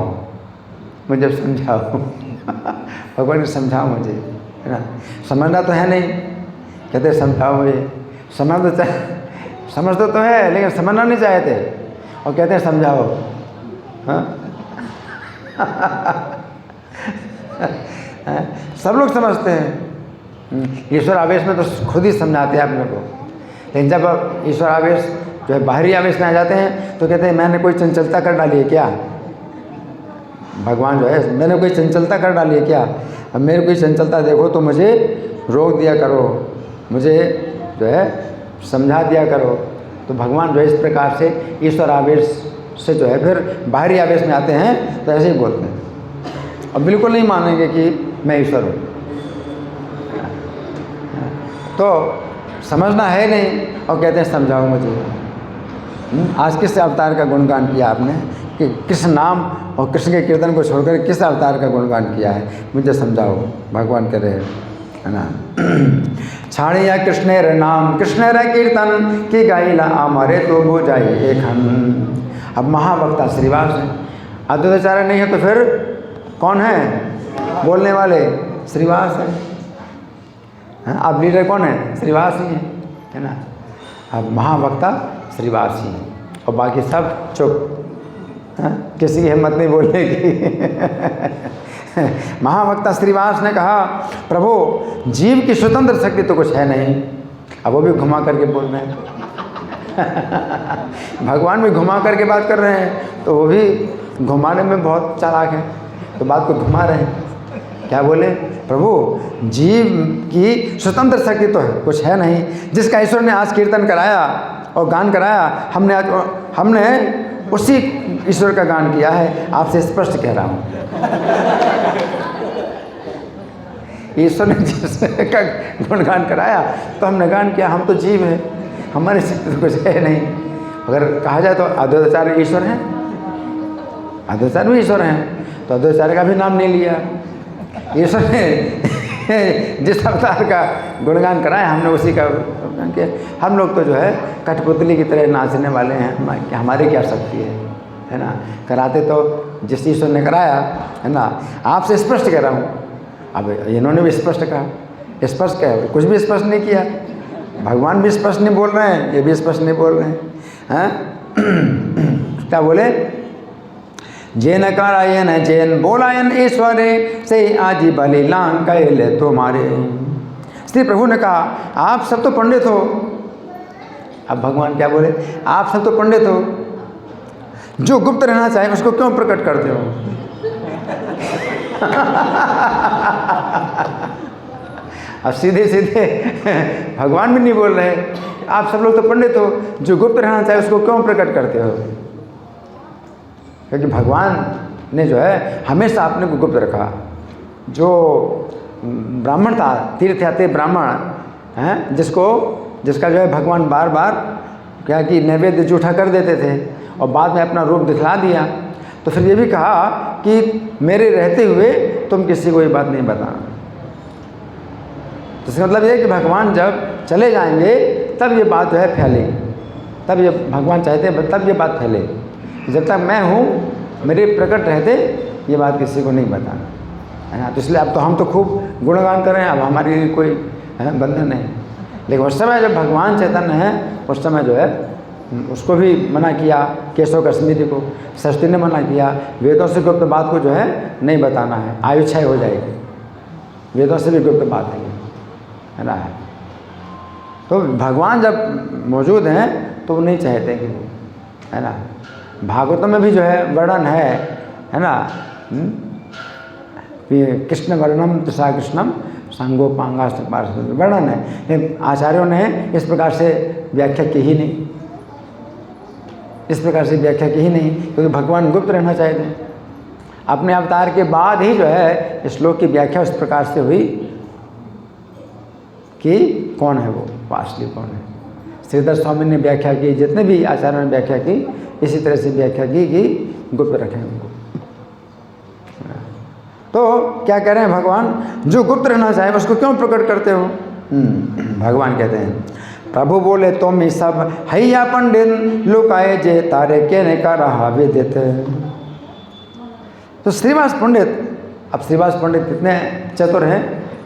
मुझे अब समझाओ। भगवान ने समझाओ मुझे, है ना। समझना तो है नहीं, कहते समझाओ मुझे। समझ तो है लेकिन समझना नहीं चाहते और कहते हैं समझाओ। हाँ? सब लोग समझते हैं, ईश्वर आवेश में तो खुद ही समझाते हैं अपने को, लेकिन जब ईश्वर आवेश जो है बाहरी आवेश में आ जाते हैं तो कहते हैं मैंने कोई चंचलता कर डाली है क्या? भगवान जो है, मैंने कोई चंचलता कर डाली है क्या? अब मेरे कोई चंचलता देखो तो मुझे रोक दिया करो, मुझे जो है समझा दिया करो। तो भगवान जो है इस प्रकार से ईश्वर आवेश से जो है फिर बाहरी आवेश में आते हैं तो ऐसे ही बोलते हैं और बिल्कुल नहीं मानेंगे कि मैं ईश्वर हूँ। तो समझना है नहीं और कहते हैं समझाओ मुझे। आज किस अवतार का गुणगान किया आपने कि कृष्ण नाम और कृष्ण के कीर्तन को छोड़कर किस अवतार का गुणगान किया है, मुझे समझाओ। भगवान कह रहे हैं, है ना। छाड़िया कृष्णेर नाम कृष्णेर कीर्तन की गाइला आमारे तो वो जाइए एखन। अब महावक्ता श्रीवास है, अद्वैताचार्य नहीं है तो फिर कौन है बोलने वाले? श्रीवास है। अब लीडर कौन है? श्रीवास ही है ना। अब महावक्ता श्रीवास ही और बाकी सब चुप, किसी की हिम्मत नहीं बोलने की। महावक्ता श्रीवास ने कहा, प्रभु जीव की स्वतंत्र शक्ति तो कुछ है नहीं। अब वो भी घुमा करके बोल रहे हैं। भगवान भी घुमा करके बात कर रहे हैं तो वो भी घुमाने में बहुत चालाक है, तो बात को घुमा रहे हैं। क्या बोले? प्रभु जीव की स्वतंत्र शक्ति तो है कुछ है नहीं। जिसका ईश्वर ने आज कीर्तन कराया और गान कराया, हमने उसी ईश्वर का गान किया है। आपसे स्पष्ट कह रहा हूँ, ईश्वर ने जिसका गुणगान कराया तो हमने गान किया। हम तो जीव हैं, हमारे शक्ति तो कुछ है नहीं। अगर कहा जाए तो अद्वैताचार्य ईश्वर हैं, अद्वैताचार्य भी ईश्वर हैं, तो अद्वैताचार्य का भी नाम नहीं लिया। ईश्वर ने जिस अवतार का गुणगान कराया हमने उसी का गुणगान किया। हम लोग तो जो है कठपुतली की तरह नाचने वाले हैं कि हमारी क्या शक्ति है ना। कराते तो जिस ईश्वर ने कराया, है ना। आपसे स्पष्ट कह रहा हूँ। अब इन्होंने भी स्पष्ट कहा, स्पष्ट क्या है? कुछ भी स्पष्ट नहीं किया। भगवान भी स्पष्ट नहीं बोल रहे हैं, ये भी स्पष्ट नहीं बोल रहे हैं। क्या बोले? जैन करायन जैन बोलायन ईश्वरे से आजी बलि लांग कैले तुम्हारे। श्री प्रभु ने कहा, आप सब तो पंडित हो। अब भगवान क्या बोले? आप सब तो पंडित हो, जो गुप्त रहना चाहे उसको क्यों प्रकट करते हो? अब सीधे सीधे भगवान भी नहीं बोल रहे, आप सब लोग तो पंडित हो, जो गुप्त रहना चाहिए उसको क्यों प्रकट करते हो? क्योंकि भगवान ने जो है हमेशा अपने को गुप्त रखा। जो ब्राह्मण था, तीर्थयात्री ब्राह्मण हैं, जिसका जो है भगवान बार बार क्या कि नैवेद्य जूठा कर देते थे और बाद में अपना रूप दिखला दिया, तो फिर ये भी कहा कि मेरे रहते हुए तुम किसी को ये बात नहीं बताना। तो इसका मतलब ये कि भगवान जब चले जाएंगे तब ये बात जो है फैलेगी, तब ये भगवान चाहते हैं तब ये बात फैलेगी। जब तक मैं हूँ, मेरे प्रकट रहते ये बात किसी को नहीं बताना, है ना। तो इसलिए अब तो हम तो खूब गुणगान कर रहे हैं, अब हमारी कोई बंधन नहीं। लेकिन उस समय जब भगवान चैतन्य है, उस समय जो है उसको भी मना किया, केशव कश्मीरी को सरस्वती ने मना किया, वेदों से गुप्त बात को जो है नहीं बताना है, आयु क्षय हो जाएगी। वेदों से भी गुप्त बात है ना। तो भगवान जब मौजूद हैं तो वो नहीं चाहते कि, है ना। भागवतम में भी जो है वर्णन है ना, कृष्ण वर्णम तथा कृष्णम संगोपांगा वर्णन है। आचार्यों ने इस प्रकार से व्याख्या की ही नहीं, इस प्रकार से व्याख्या की ही नहीं, क्योंकि भगवान गुप्त रहना चाहते हैं। अपने अवतार के बाद ही जो है इस श्लोक की व्याख्या उस प्रकार से हुई कि कौन है वो असली कौन है। श्रीधर स्वामी ने व्याख्या की, जितने भी आचार्यों ने व्याख्या की, इसी तरह से व्याख्या की कि गुप्त रखें उनको। तो क्या कह रहे हैं भगवान, जो गुप्त रहना चाहे उसको क्यों प्रकट करते हो? भगवान कहते हैं, प्रभु बोले तुम ही सब हैया पंडित लुकाए जे तारे के ने का रहा विदित। तो श्रीवास पंडित, अब श्रीवास पंडित कितने चतुर हैं,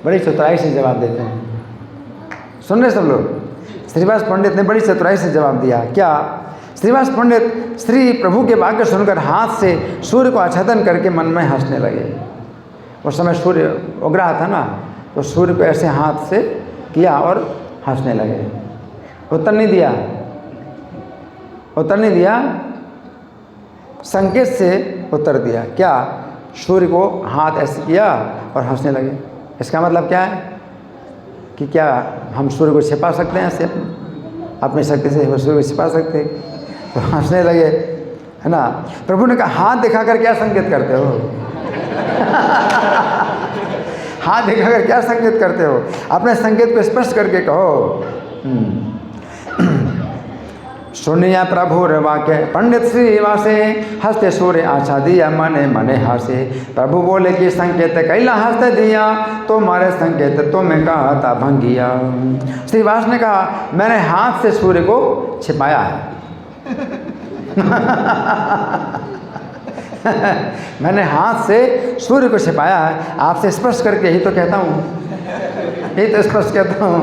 बड़ी चतुराई से जवाब देते हैं। सुन रहे सब लोग, श्रीवास पंडित ने बड़ी चतुराई से जवाब दिया। क्या? श्रीवास पंडित श्री प्रभु के वाक्य सुनकर हाथ से सूर्य को आच्छादन करके मन में हंसने लगे। उस समय सूर्य उग रहा था ना, तो सूर्य को ऐसे हाथ से किया और हंसने लगे। उत्तर नहीं दिया, उत्तर नहीं दिया, संकेत से उत्तर दिया। क्या? सूर्य को हाथ ऐसे किया और हंसने लगे। इसका मतलब क्या है कि क्या हम सूर्य को छिपा सकते हैं? ऐसे अपनी शक्ति से सूर्य को छिपा सकते हैं? तो हंसने लगे, है ना। प्रभु ने कहा हाथ दिखाकर क्या संकेत करते हो? हाथ दिखाकर क्या संकेत करते हो? अपने संकेत को स्पष्ट करके कहो। सुनिया प्रभु वाक्य पंडित श्रीवासे हंसते सूर्य आशा दिया मने मने हासे। प्रभु बोले कि संकेत कैला हंसते दिया तो मारे संकेत तुम्हें कहा था भंगिया। श्रीवास ने कहा मैंने हाथ से सूर्य को छिपाया है। मैंने हाथ से सूर्य को छिपाया है, आपसे स्पष्ट करके ही तो कहता हूँ, यही तो स्पष्ट कहता हूँ।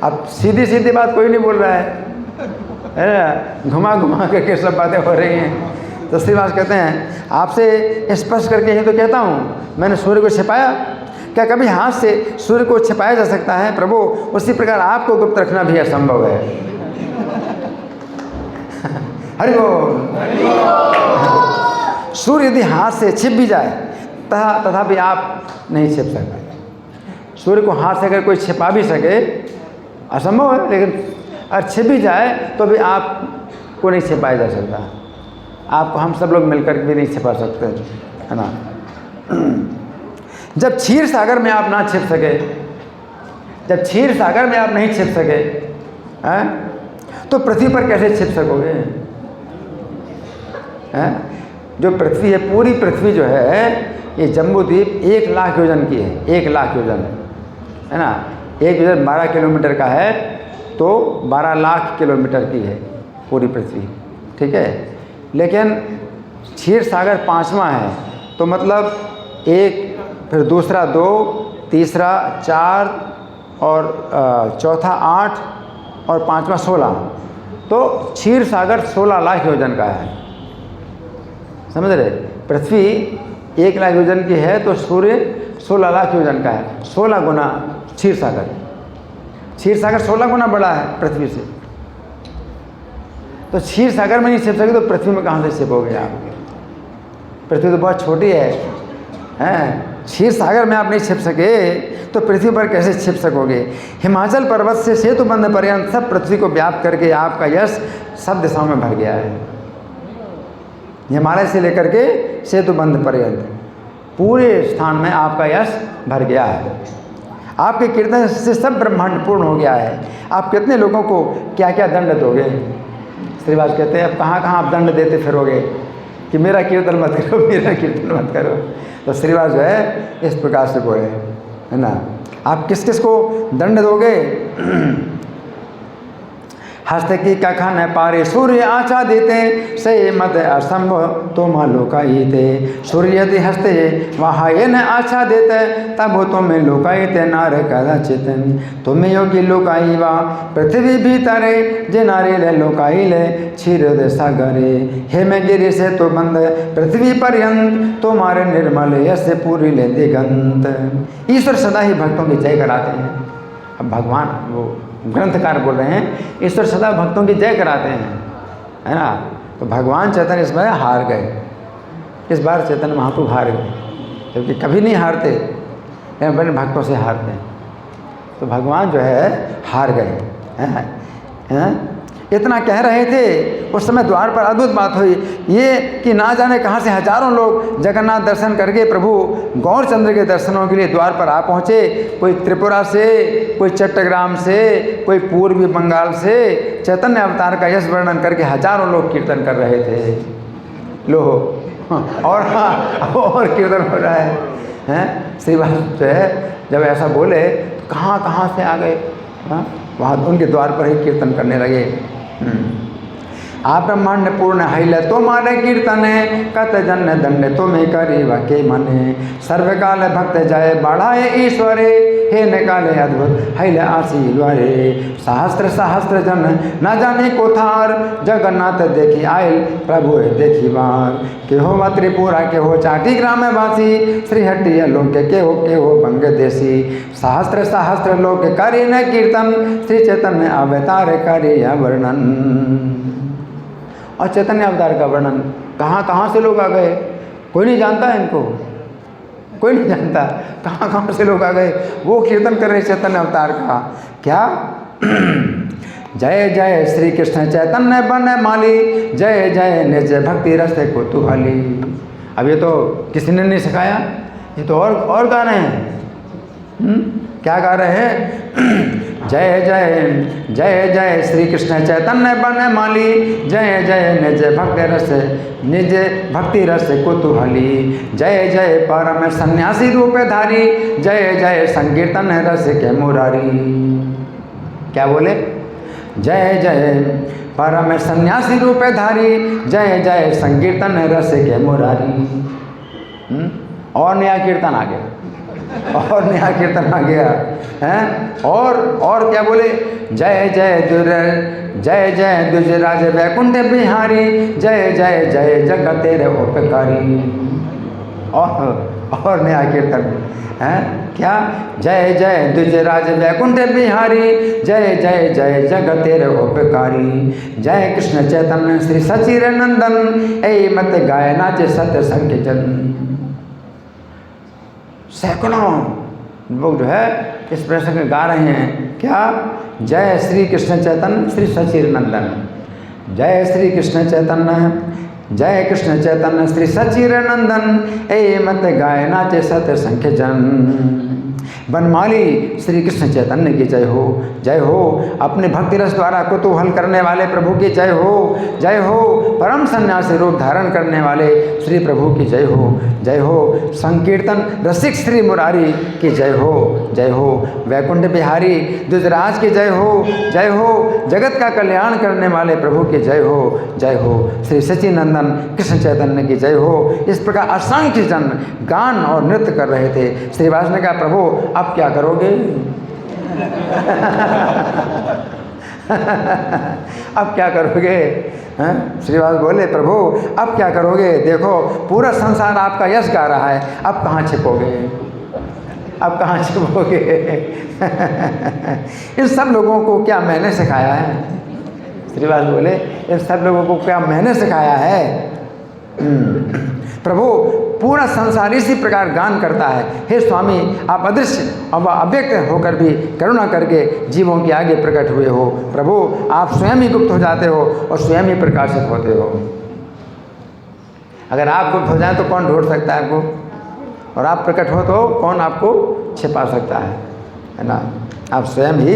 अब सीधी सीधी बात कोई नहीं बोल रहा है, घुमा घुमा करके सब बातें हो रही हैं। तो श्रीवास कहते हैं आपसे स्पष्ट करके ही तो कहता हूँ, मैंने सूर्य को छिपाया। क्या कभी हाथ से सूर्य को छिपाया जा सकता है? प्रभु उसी प्रकार आपको गुप्त रखना भी असंभव है। हरि बोल। सूर्य यदि हाथ से छिप भी जाए तथापि आप नहीं छिप सकते। सूर्य को हाथ से अगर कोई छिपा भी सके असंभव है, लेकिन अगर छिप भी जाए तो भी आपको नहीं छिपाया जा सकता। आपको हम सब लोग मिलकर भी नहीं छिपा सकते, है ना। जब क्षीर सागर में आप ना छिप सके, जब क्षीर सागर में आप नहीं छिप सके हैं, तो पृथ्वी पर कैसे छिप सकोगे? हैं? जो पृथ्वी है, पूरी पृथ्वी जो है, ये जम्बू द्वीप 1 लाख योजन की है। 1 लाख योजन है ना। 1 योजन 12 किलोमीटर का है, तो 12 लाख किलोमीटर की है पूरी पृथ्वी, ठीक है। लेकिन क्षीर सागर 5वां है, तो मतलब 1, फिर दूसरा 2, तीसरा 4 और चौथा 8 और 5वां 16, तो क्षीर सागर 16 लाख योजन का है। समझ रहे? पृथ्वी 1 लाख योजन की है, तो सूर्य 16 लाख योजन का है। 16 गुना क्षीर सागर, क्षीर सागर 16 गुना बड़ा है पृथ्वी से। तो क्षीर सागर में नहीं छिप सके तो पृथ्वी में कहाँ से छिपोगे आप? पृथ्वी तो बहुत छोटी है हैं, क्षीर सागर में आप नहीं छिप सके तो पृथ्वी पर कैसे छिप सकोगे। हिमाचल पर्वत से सेतुबंध पर्यंत सब पृथ्वी को व्याप्त करके आपका यश सब दिशाओं में भर गया है। हिमालय से लेकर के सेतुबंध पर्यंत पूरे स्थान में आपका यश भर गया है। आपके कीर्तन से सब ब्रह्मांड पूर्ण हो गया है। आप कितने लोगों को क्या क्या दंड दोगे। श्रीवास कहते हैं अब कहाँ कहाँ आप दंड देते फिरोगे कि मेरा कीर्तन मत करो, मेरा कीर्तन मत करो। तो श्रीवास जो है इस प्रकार से बोले, है ना, आप किस किस को दंड दोगे। हस्त की कखन पारे सूर्य आचा देते से मत असंभव तो लोकाईते। सूर्य यदि हस्ते वहाये न आचा देते तब तुम्हें लोकाईते नार कदाचित। तुम्हें योगी लोकाई वा पृथ्वी भीतरे जे नारिले लोकाईले क्षीर सागरे। हे में गिरी से तो बंद पृथ्वी पर्यंत तुम्हारे निर्मल यश पूरी ले दिगंत। ईश्वर सदा ही भक्तों की जय कराते हैं। अब भगवान वो ग्रंथकार बोल रहे हैं ईश्वर सदा भक्तों की जय कराते हैं, है ना। तो भगवान चैतन्य इस बार हार गए। इस बार चैतन्य महाप्रभु हार गए, क्योंकि कभी नहीं हारते लेकिन बड़े भक्तों से हारते हैं। तो भगवान जो है हार गए हैं। इतना कह रहे थे उस समय द्वार पर अद्भुत बात हुई ये कि ना जाने कहाँ से हजारों लोग जगन्नाथ दर्शन करके प्रभु गौरचंद्र के दर्शनों के लिए द्वार पर आ पहुँचे। कोई त्रिपुरा से, कोई चट्टग्राम से, कोई पूर्वी बंगाल से चैतन्य अवतार का यश वर्णन करके हजारों लोग कीर्तन कर रहे थे। लो और कीर्तन हो रहा है। श्रीवास जो है जब ऐसा बोले तो कहाँ कहाँ से आ गए, वहाँ उनके द्वार पर ही कीर्तन करने लगे। आप ब्रह्मांड पूर्ण हैल तुम्हारे कीर्तन कत जन दंड तुम्हें करी वके मने। सर्वकाल भक्त जय बढ़ाए ईश्वरे हे निकाले अद्भुत हैल आसी द्वारे। सहस्त्र सहस्त्र जन न जाने कोथार जगन्नाथ देखी आयल प्रभु देखी बार। के हो त्रिपुरा के हो चाटी ग्राम वासी श्रीहट्टी लोक के हो बंग देसी। सहस्त्र सहस्त्र लोक करे न कीर्तन श्री चैतन्य अवतार करे वर्णन। और चैतन्य अवतार का वर्णन कहाँ कहाँ से लोग आ गए, कोई नहीं जानता है इनको, कोई नहीं जानता कहाँ कहाँ से लोग आ गए। वो कीर्तन कर रहे चैतन्य अवतार का क्या। जय जय श्री कृष्ण चैतन्य बन माली जय जय निज भक्ति रस्ते को तुहाली। अब ये तो किसी ने नहीं सिखाया, ये तो और गा रहे हैं। क्या गा रहे हैं। जय जय जय जय श्री कृष्ण चैतन्य बन माली जय जय निज भक्ति रस कुतूहली। जय जय परम सन्यासी रूप धारी जय जय संकीर्तन रस के मुरारी। क्या बोले। जय जय परम सन्यासी रूप धारी जय जय संकीर्तन रस के मुरारी। और नया कीर्तन आ गया, और नया कीर्तन आ गया है। और क्या बोले। जय जय द्विजराज वैकुंठ बिहारी जय जय जय जगत तेरे उपकारी। और नया कीर्तन है क्या। जय जय द्विजराज वैकुंठ बिहारी जय जय जय जगत तेरे उपकारी। जय कृष्ण चैतन्य श्री सचिर नंदन ऐ मत गाय नाचे सत्य संकीर्तन। सैकड़ों लोग जो है इस प्रसंग में गा रहे हैं क्या। जय श्री कृष्ण चैतन्य श्री सचिर नंदन। जय श्री कृष्ण चैतन्य जय कृष्ण चैतन्य श्री सचिर नंदन ए मत गाय नाचे सत्य संख्य जन। बनमाली श्री कृष्ण चैतन्य की जय हो, जय हो। अपने भक्ति रस द्वारा कुतूहल करने वाले प्रभु की जय हो, जय हो। परम सन्यासी रूप धारण करने वाले श्री प्रभु की जय हो, जय हो। संकीर्तन रसिक श्री मुरारी की जय हो, जय हो। वैकुंठ बिहारी द्विजराज की जय हो, जय हो। जगत का कल्याण करने वाले प्रभु की जय हो, जय हो। श्री सचिनंदन कृष्ण चैतन्य की जय हो। इस प्रकार असंख्य जन गान और नृत्य कर रहे थे। श्रीवास ने कहा प्रभु अब क्या करोगे। अब क्या करोगे। श्रीवास बोले प्रभु अब क्या करोगे। देखो पूरा संसार आपका यश गा रहा है, अब कहाँ छिपोगे, अब कहाँ छिपोगे। इन सब लोगों को क्या मैंने सिखाया है। श्रीवास बोले इन सब लोगों को क्या मैंने सिखाया है। प्रभु पूरा संसार इसी प्रकार गान करता है, हे स्वामी आप अदृश्य और अव्यक्त होकर भी करुणा करके जीवों के आगे प्रकट हुए हो। प्रभु आप स्वयं ही गुप्त हो जाते हो और स्वयं ही प्रकाशित होते हो। अगर आप गुप्त हो जाए तो कौन ढूंढ सकता है आपको, और आप प्रकट हो तो कौन आपको छिपा सकता है ना। आप स्वयं ही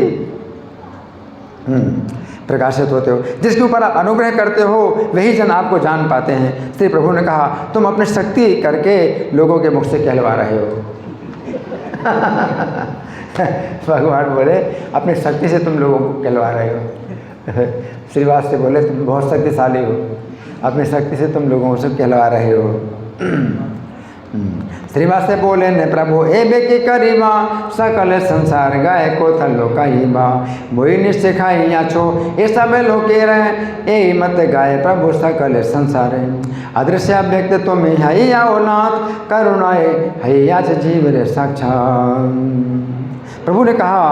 प्रकाशित होते हो। जिसके ऊपर आप अनुग्रह करते हो वही जन आपको जान पाते हैं। श्री प्रभु ने कहा तुम अपनी शक्ति करके लोगों के मुख से कहलवा रहे हो। भगवान बोले अपनी शक्ति से तुम लोगों को कहलवा रहे हो। श्रीवास से बोले तुम बहुत शक्तिशाली हो, अपनी शक्ति से तुम लोगों से कहलवा रहे हो। श्रीवास से बोले ने प्रभु ए बेकी करीबा सकल संसार गाय को थलो कहीबा मोई निश्चय खाई छो ये सब लोके रहे ए मत गाय प्रभु सकल संसार अदृश्य व्यक्त तुम हैया नाथ करुणाए हैया जीव रे साक्षात। प्रभु ने कहा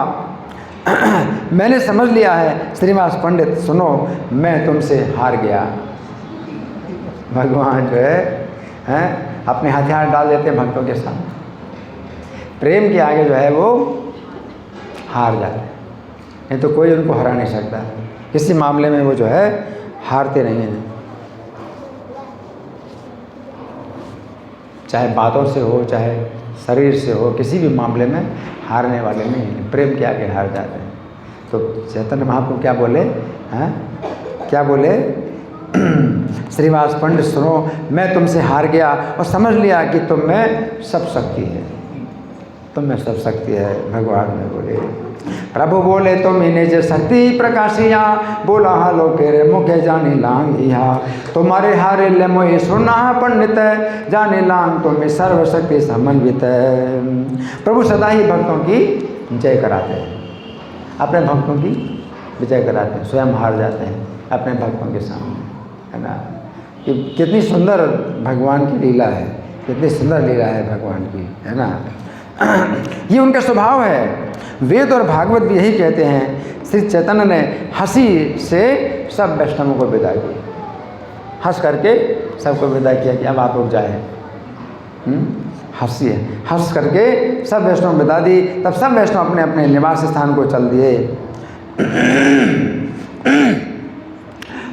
मैंने समझ लिया है श्रीवास पंडित, सुनो मैं तुमसे हार गया। भगवान जो है अपने हथियार डाल देते हैं भक्तों के साथ, प्रेम के आगे जो है वो हार जाते हैं, नहीं तो कोई उनको हरा नहीं सकता। किसी मामले में वो जो है हारते नहीं हैं, चाहे बातों से हो चाहे शरीर से हो, किसी भी मामले में हारने वाले नहीं हैं, प्रेम के आगे हार जाते हैं। तो चैतन्य महाप्रभु क्या बोले हैं, क्या बोले श्रीवास पंडित सुनो मैं तुमसे हार गया और समझ लिया कि तुम में सब शक्ति है, तुम में सब शक्ति है। भगवान ने बोले प्रभु बोले तुम इन्हें जो शक्ति प्रकाशिया बोला हालो के रे मुखे जाने लांग इहा तुम्हारे हारे ले मोहि सुना पंडित जाने लांग तुम्हें सर्वशक्ति समन्वित है। प्रभु सदा ही भक्तों की जय कराते हैं, अपने भक्तों की विजय कराते हैं, स्वयं हार जाते हैं अपने भक्तों के सामने, है ना। कि कितनी सुंदर भगवान की लीला है, कितनी सुंदर लीला है भगवान की, है ना। ये उनका स्वभाव है। वेद और भागवत भी यही कहते हैं। श्री चैतन्य ने हंसी से सब वैष्णवों को विदा किया, हंस करके सबको विदा किया कि अब आप लोग जाए। हंसी है, हंस करके सब वैष्णव विदा दी। तब सब वैष्णव अपने अपने निवास स्थान को चल दिए।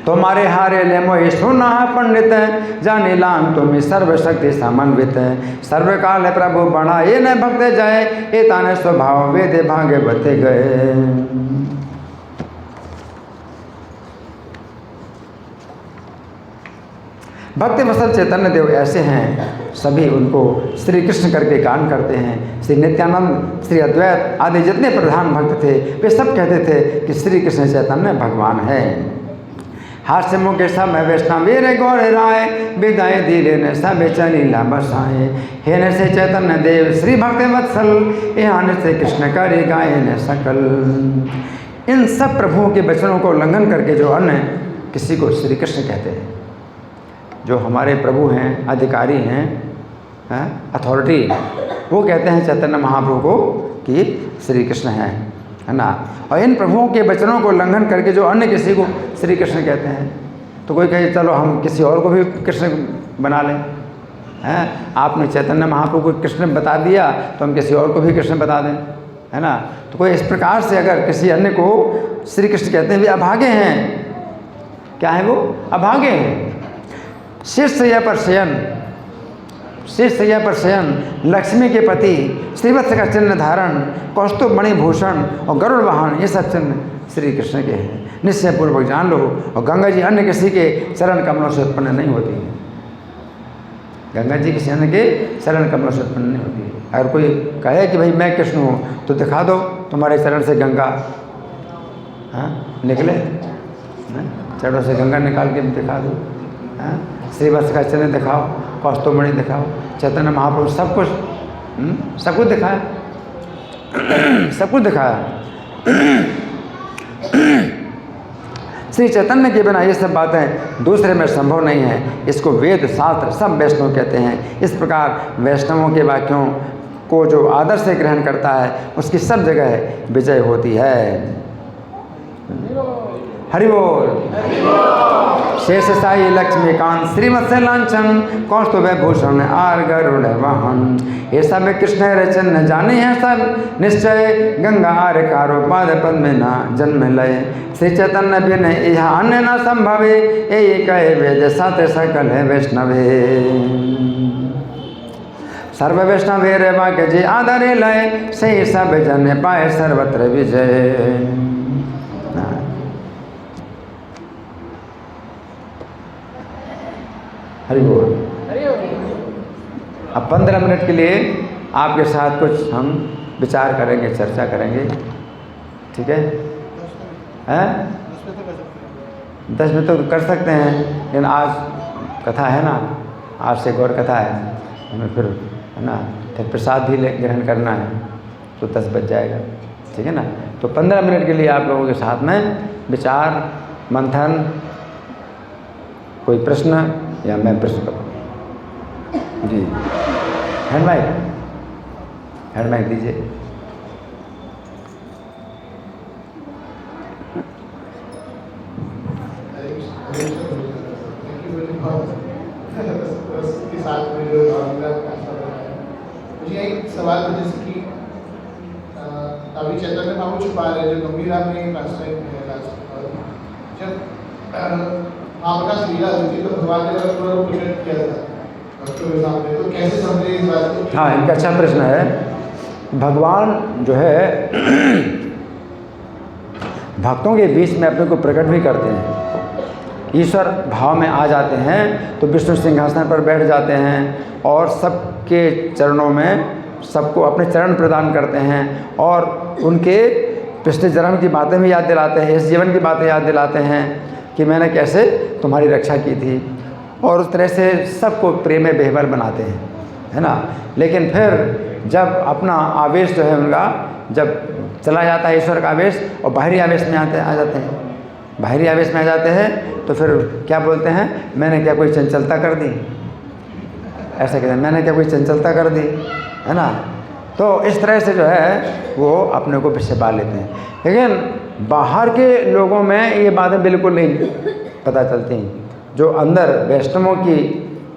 तुम्हारे हारे ले मोहि सुना पंडित जाने लांग तुम्हें सर्वशक्ति समन्वित सर्वकाल प्रभु बना ये न भक्त जाए ये ताने स्वभाव वेदे भागे बते गए। भक्ति वत्सल चैतन्य देव ऐसे हैं, सभी उनको श्री कृष्ण करके गान करते हैं। श्री नित्यानंद, श्री अद्वैत आदि जितने प्रधान भक्त थे वे सब कहते थे कि श्री कृष्ण चैतन्य भगवान है। हास्य मुके सब वैष्णव वीर गौर राय विदाय धीरे ने सब चलीला बसाए हे न से चैतन्य देव श्री भक्त वत्सल यहाँ से कृष्ण करे गाय न सकल। इन सब प्रभुओं के वचनों को उल्लंघन करके जो अन्य किसी को श्री कृष्ण कहते हैं, जो हमारे प्रभु हैं, अधिकारी हैं, अथॉरिटी, वो कहते हैं चैतन्य महाप्रभु को कि श्री कृष्ण हैं, है ना। और इन प्रभुओं के वचनों को उल्लंघन करके जो अन्य किसी को श्री कृष्ण कहते हैं, तो कोई कहे चलो हम किसी और को भी कृष्ण बना लें, हैं। आपने चैतन्य महाप्रभु को कृष्ण बता दिया तो हम किसी और को भी कृष्ण बता दें, है ना। तो कोई इस प्रकार से अगर किसी अन्य को श्री कृष्ण कहते हैं, वे अभागे हैं। क्या है वो? अभागे हैं। शीर्षया पर शयन, शीर्षया पर शयन, लक्ष्मी के पति, श्रीवत्स का चिन्ह धारण, कौस्तुभ मणि भूषण और गरुड़ वाहन, ये सब चिन्ह श्री कृष्ण के हैं। निश्चय पूर्वक जान लो। और गंगा जी अन्य किसी के चरण कमलों से उत्पन्न नहीं होती है। गंगा जी किसी अन्य के चरण कमलों से उत्पन्न नहीं होती है। अगर कोई कहे कि भाई मैं कृष्ण हूँ तो दिखा दो तुम्हारे चरण से गंगा निकले, चरणों से गंगा निकाल के दिखा दो। श्रीवत्स का चिन्ह दिखाओ, कौस्तुभ मणि दिखाओ, चैतन्य महाप्रभु सब कुछ दिखाया, सब कुछ दिखाया। श्री चैतन्य के बिना ये सब बातें दूसरे में संभव नहीं है। इसको वेद शास्त्र सब वैष्णव कहते हैं। इस प्रकार वैष्णवों के वाक्यों को जो आदर से ग्रहण करता है उसकी सब जगह विजय होती है। हरि बोल। शेष साई लक्ष्मीकांत श्रीमत्स्य लांछन कौस्तुभ भूषण आर गरुड़ वाहन। ये सब कृष्ण रचन जाने हैं सब निश्चय गंगा आर कारो पाद पद्म ना जन्म लय। श्री चैतन्य बिन यह अन्य न संभवे ये कहे वेद सत सकल है वैष्णवे। सर्व वैष्णवे रे वाक्य जी आदरे लय सही सब जन पाए सर्वत्र विजय। हरि बोल। अब 15 मिनट के लिए आपके साथ कुछ हम विचार करेंगे, चर्चा करेंगे, ठीक है? हैं? 10 मिनट तो कर सकते हैं, लेकिन आज कथा है ना, आज से गौर कथा है, हमें फिर है ना, फिर प्रसाद भी ग्रहण करना है, तो 10 बज जाएगा, ठीक है ना? तो 15 मिनट के लिए आप लोगों के साथ में विचार मंथन, कोई प्रश्न या मैं प्रश्न करूँ जी। हैंड माइक दीजिए। मुझे एक सवाल था, जैसे कि अभी चैतन्य बाबू छुपा रहे जो गंभीर आपने जब आपका लीला होती तो भगवान ने पूरा प्रकट किया था भक्तों के सामने, तो कैसे समझे इस बात को? हाँ, इनका अच्छा प्रश्न है। भगवान जो है भक्तों के बीच में अपने को प्रकट भी करते हैं। ईश्वर भाव में आ जाते हैं तो विष्णु सिंहासन पर बैठ जाते हैं और सबके चरणों में सबको अपने चरण प्रदान करते हैं और उनके पिछले जन्म की बातें भी याद दिलाते हैं, इस जीवन की बातें याद दिलाते हैं कि मैंने कैसे तुम्हारी रक्षा की थी, और उस तरह से सबको प्रेम में बेहबर बनाते हैं, है ना। लेकिन फिर जब अपना आवेश जो है उनका जब चला जाता है, ईश्वर का आवेश, और बाहरी आवेश में आ जाते हैं, बाहरी आवेश में आ जाते हैं तो फिर क्या बोलते हैं, मैंने क्या कोई चंचलता कर दी, ऐसा कहते हैं, मैंने क्या कोई चंचलता कर दी, है ना। तो इस तरह से जो है वो अपने को छिपा लेते हैं। लेकिन बाहर के लोगों में ये बातें बिल्कुल नहीं पता चलती हैं। जो अंदर वैष्णवों की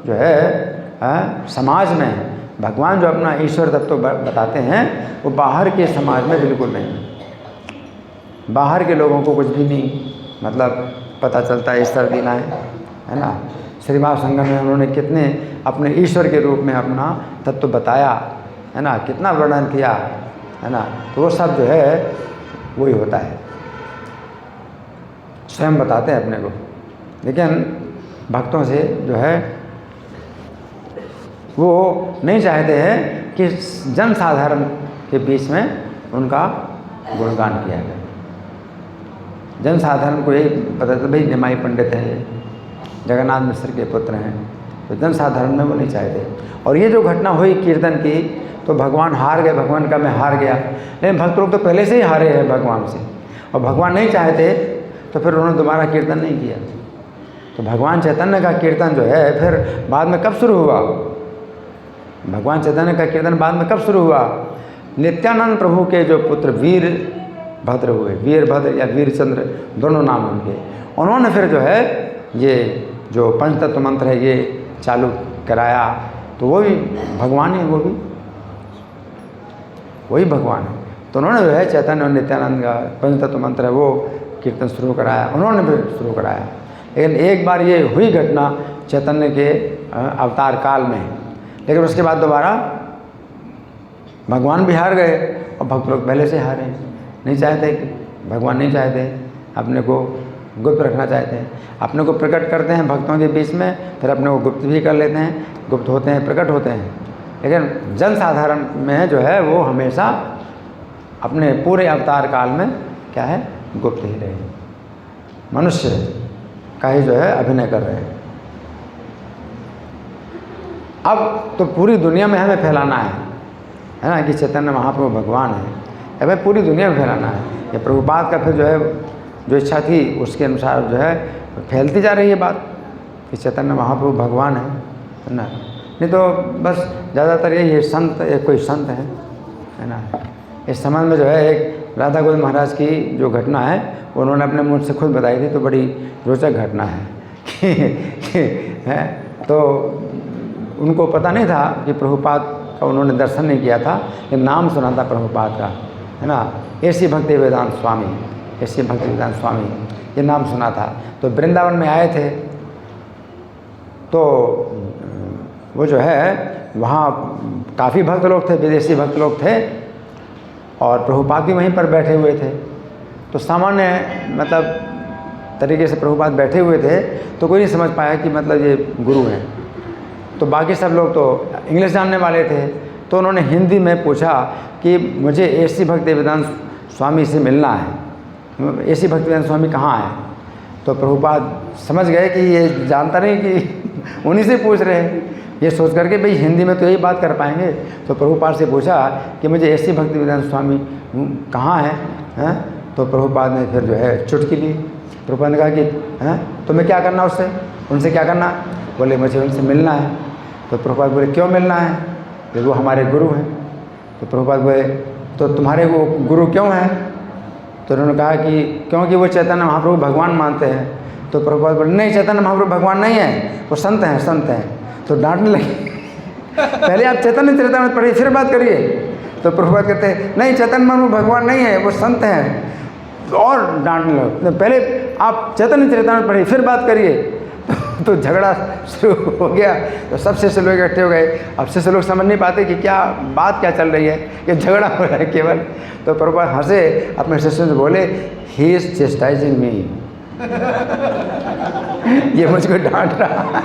जो है समाज में भगवान जो अपना ईश्वर तत्व बताते हैं वो बाहर के समाज में बिल्कुल नहीं। बाहर के लोगों को कुछ भी नहीं मतलब पता चलता है ईश्वर दीना है ना। श्रीवास संगम में उन्होंने कितने अपने ईश्वर के रूप में अपना तत्व बताया है ना, कितना वर्णन किया है ना। तो वो सब जो है वही होता है, स्वयं बताते हैं अपने को। लेकिन भक्तों से जो है वो नहीं चाहते हैं कि जन साधारण के बीच में उनका गुणगान किया जाए। जन साधारण को यही पता था भाई निमाई पंडित हैं, जगन्नाथ मिश्र के पुत्र हैं, तो जन साधारण में वो नहीं चाहते। और ये जो घटना हुई कीर्तन की तो भगवान हार गए, भगवान का मैं हार गया। लेकिन भक्त लोग तो पहले से ही हारे हैं भगवान से, और भगवान नहीं चाहते तो फिर उन्होंने दोबारा कीर्तन नहीं किया। तो भगवान चैतन्य का कीर्तन जो है फिर बाद में कब शुरू हुआ, भगवान चैतन्य का कीर्तन बाद में कब शुरू हुआ, नित्यानंद प्रभु के जो पुत्र वीरभद्र हुए, वीरभद्र या वीरचंद्र दोनों नाम उनके, उन्होंने फिर जो है ये जो पंचतत्व मंत्र है ये चालू कराया। तो वो भी भगवान है, वो भी वही भगवान है। तो उन्होंने जो है चैतन्य और नित्यानंद का पंचतत्व मंत्र है वो कीर्तन शुरू कराया, उन्होंने भी शुरू कराया। लेकिन एक बार ये हुई घटना चैतन्य के अवतार काल में, लेकिन उसके बाद दोबारा भगवान भी हार गए और भक्त लोग पहले से हारे। नहीं चाहते कि भगवान नहीं चाहते, अपने को गुप्त रखना चाहते हैं, अपने को प्रकट करते हैं भक्तों के बीच में, फिर अपने को गुप्त भी कर लेते हैं, गुप्त होते हैं, प्रकट होते हैं। लेकिन जन साधारण में जो है वो हमेशा अपने पूरे अवतार काल में क्या है गुप्त ही रहे, मनुष्य का ही जो है अभिनय कर रहे हैं। अब तो पूरी दुनिया में हमें फैलाना है ना कि चैतन्य महाप्रभु भगवान है, हमें पूरी दुनिया में फैलाना है। ये प्रभुपाद का फिर जो है जो इच्छा थी उसके अनुसार जो है फैलती जा रही है बात कि चैतन्य महाप्रभु भगवान है ना। नहीं तो बस ज़्यादातर यही है संत, एक कोई संत है ना। इस संबंध में जो है एक राधा गोविंद महाराज की जो घटना है उन्होंने अपने मुँह से खुद बताई थी, तो बड़ी रोचक घटना है है तो उनको पता नहीं था कि प्रभुपाद का उन्होंने दर्शन नहीं किया था, कि नाम सुना था प्रभुपाद का, है ना, ऐसी भक्ति वेदांत स्वामी, ऐसी भक्ति वेदांत स्वामी, ये नाम सुना था। तो वृंदावन में आए थे, तो वो जो है वहाँ काफ़ी भक्त लोग थे, विदेशी भक्त लोग थे, और प्रभुपाद भी वहीं पर बैठे हुए थे। तो सामान्य मतलब तरीके से प्रभुपाद बैठे हुए थे, तो कोई नहीं समझ पाया कि मतलब ये गुरु हैं। तो बाकी सब लोग तो इंग्लिश जानने वाले थे, तो उन्होंने हिंदी में पूछा कि मुझे ऐसी भक्ति वेदांत स्वामी से मिलना है, ऐसी भक्ति वेदांत स्वामी कहाँ है। तो प्रभुपाद समझ गए कि ये जानता नहीं कि उन्हीं से पूछ रहे हैं, ये सोच करके भाई हिंदी में तो यही बात कर पाएंगे। तो प्रभुपाद से पूछा कि मुझे ऐसी भक्ति वेदांत स्वामी कहाँ है, हैं? तो प्रभुपाद ने फिर जो है चुटकी ली। प्रभुपाद ने कहा कि हैं तुम्हें क्या करना उससे, उनसे क्या करना। बोले मुझे उनसे मिलना है। तो प्रभुपाद बोले क्यों मिलना है, कि वो हमारे गुरु हैं। तो प्रभुपाद बोले तो तुम्हारे वो गुरु क्यों हैं। तो उन्होंने कहा कि क्योंकि वो चैतन्य महाप्रभु भगवान मानते हैं। तो प्रभुपाद बोले नहीं, चैतन्य महाप्रभु भगवान नहीं है, वो संत हैं, संत हैं। तो डांटने लगे पहले आप चैतन्य चरितामृत पढ़िए फिर बात करिए। तो प्रभुपाद कहते हैं नहीं, चैतन्य महाप्रभु भगवान नहीं है, वो संत हैं, और डांटने लगे। पहले आप चैतन्य चरितामृत पढ़िए फिर बात करिए। तो झगड़ा शुरू हो गया। तो सब शिष्य लोग इकट्ठे हो गए। अब शिष्य लोग समझ नहीं पाते कि क्या बात क्या चल रही है, ये झगड़ा हो रहा है केवल। तो प्रभुपाद हंसे, अपने शिष्यों से बोले ही इज चेस्टाइजिंग मी ये मुझको डांट रहा।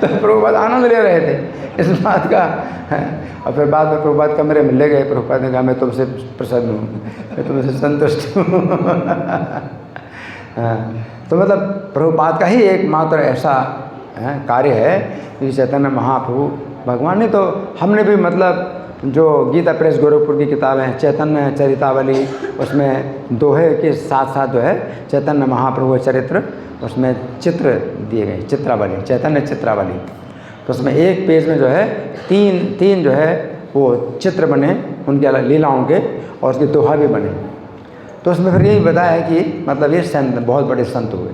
तो प्रभुपाद आनंद ले रहे थे इस बात का। और फिर बाद में प्रभुपाद कमरे में ले गए। प्रभुपाद ने कहा मैं तुमसे प्रसन्न हूँ, मैं तुमसे संतुष्ट हूँ। तो मतलब प्रभुपाद का ही एकमात्र ऐसा कार्य है कि चैतन्य महाप्रभु भगवान ने, तो हमने भी मतलब जो गीता प्रेस गोरखपुर की किताब है चैतन्य चरितावली, उसमें दोहे के साथ साथ जो है चैतन्य महाप्रभु चरित्र, उसमें चित्र दिए गए, चित्रावली, चैतन्य चित्रावली। तो उसमें एक पेज में जो है तीन जो है वो चित्र बने उनके लीलाओं के, और उसके दोहा भी बने। तो उसमें फिर यही बताया कि मतलब ये संत बहुत बड़े संत हुए,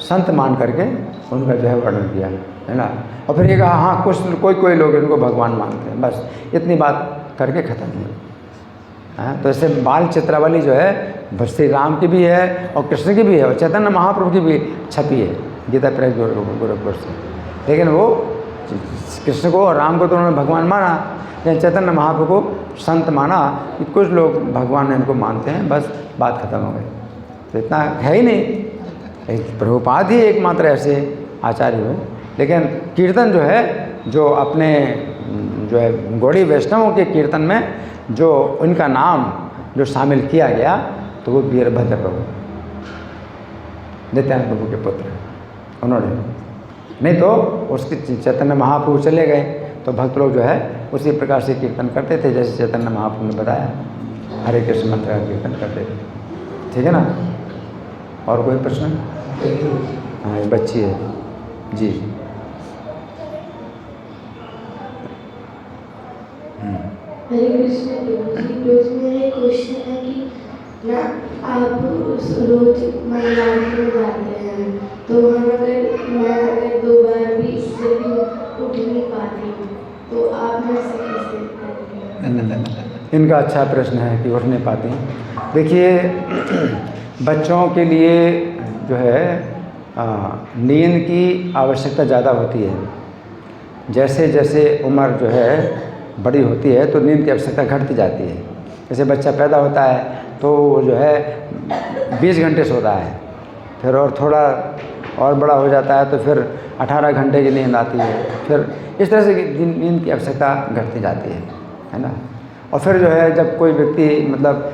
संत मान करके उनका जो है वर्णन किया, है ना। और फिर ये कहा हाँ कुछ कोई लोग इनको भगवान मानते हैं, बस इतनी बात करके ख़त्म हुई। हाँ, तो ऐसे बाल चित्रावली जो है श्री राम की भी है और कृष्ण की भी है और चैतन्य महाप्रभु की भी छपी है गीता प्रेस गोरखपुर से। लेकिन वो कृष्ण को और राम को तो उन्होंने भगवान माना, लेकिन चैतन्य महाप्रभु को संत माना कि कुछ लोग भगवान इनको मानते हैं, बस बात खत्म हो गई। तो इतना है ही नहीं, प्रभुपाद ही एकमात्र ऐसे आचार्य हुए। लेकिन कीर्तन जो है, जो अपने जो है गौड़ी वैष्णवों के कीर्तन में जो उनका नाम जो शामिल किया गया, तो वो वीरभद्र प्रभु, नित्यानंद प्रभु के पुत्र उन्होंने। नहीं तो उसके चैतन्य महाप्रभु चले गए तो भक्त लोग जो है उसी प्रकार से कीर्तन करते थे जैसे चैतन्य महाप्रभु ने बताया, हरे कृष्ण मंत्र का कीर्तन करते थे। ठीक है ना। और कोई प्रश्न? हाँ ये बच्ची है जी। हरे कृष्ण प्रभु जी, रोज मेरा क्वेश्चन है कि ना आप रोज मंगलवार में जाते हैं, तो हम अगर 2 बार भी जल्दी उठ नहीं पाती तो आप में से कैसे करेंगे? इनका अच्छा प्रश्न है कि उठ नहीं पाती। देखिए बच्चों के लिए जो है नींद की आवश्यकता ज़्यादा होती है। जैसे जैसे उम्र जो है बड़ी होती है तो नींद की आवश्यकता घटती जाती है। जैसे बच्चा पैदा होता है तो जो है 20 घंटे सोता है, फिर और थोड़ा और बड़ा हो जाता है तो फिर 18 घंटे की नींद आती है, फिर इस तरह से नींद की आवश्यकता घटती जाती है ना। और फिर जो है जब कोई व्यक्ति मतलब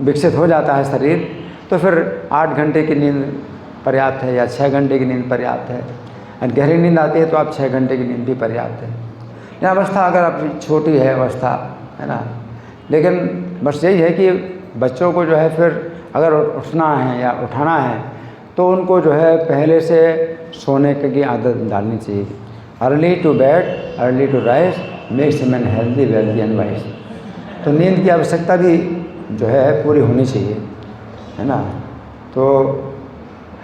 विकसित हो जाता है शरीर, तो फिर 8 घंटे की नींद पर्याप्त है या 6 घंटे की नींद पर्याप्त है। और गहरी नींद आती है तो आप 6 घंटे की नींद भी पर्याप्त है। यह अवस्था अगर आपकी छोटी है अवस्था, है ना। लेकिन बस यही है कि बच्चों को जो है फिर अगर उठना है या उठाना है तो उनको जो है पहले से सोने की आदत डालनी चाहिए। Early to bed early to rise makes man healthy wealthy and wise. तो नींद की आवश्यकता भी जो है पूरी होनी चाहिए, है ना। तो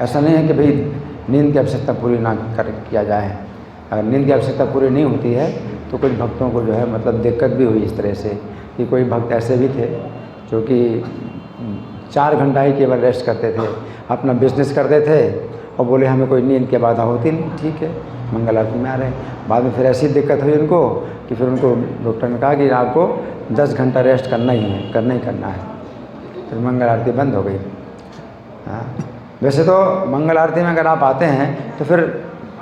ऐसा नहीं है कि भाई नींद की आवश्यकता पूरी ना किया जाए। अगर नींद की आवश्यकता पूरी नहीं होती है तो कुछ भक्तों को जो है मतलब दिक्कत भी हुई इस तरह से कि कोई भक्त ऐसे भी थे जो कि 4 घंटा ही केवल रेस्ट करते थे, अपना बिजनेस करते थे और बोले हमें कोई नींद की बाधा होती नहीं, ठीक है मंगल आरती में आ रहे हैं। बाद में फिर ऐसी दिक्कत हुई उनको कि फिर उनको डॉक्टर ने कहा कि आपको 10 घंटा रेस्ट करना ही है, करना ही करना है। फिर मंगल आरती बंद हो गई। हाँ, वैसे तो मंगल आरती में अगर आप आते हैं तो फिर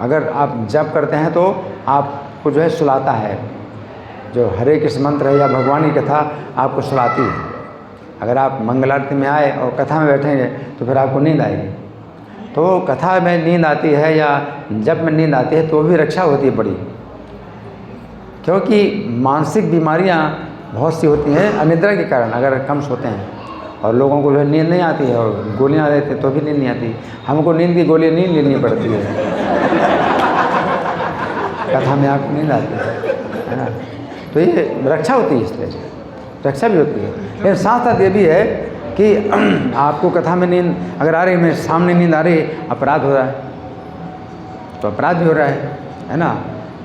अगर आप जप करते हैं तो आपको जो है सुलाता है, जो हरे कृष्ण मंत्र है या भगवान की कथा आपको सुलाती है। अगर आप मंगल आरती में आए और कथा में बैठेंगे तो फिर आपको नींद आएगी। तो कथा में नींद आती है या जप में नींद आती है तो भी रक्षा होती है बड़ी, क्योंकि मानसिक बीमारियां बहुत सी होती हैं अनिद्रा के कारण अगर कम सोते हैं। और लोगों को जो है नींद नहीं आती है और गोलियां लेते तो भी नींद नहीं आती। हमको नींद की गोली नहीं लेनी पड़ती है, कथा में आपको नींद आती है ना। तो ये रक्षा होती है, इसलिए रक्षा भी होती है। लेकिन साथ साथ ये भी है कि आपको कथा में नींद अगर आ रही, मेरे सामने नींद आ रही, अपराध हो रहा है तो अपराध भी हो रहा है ना।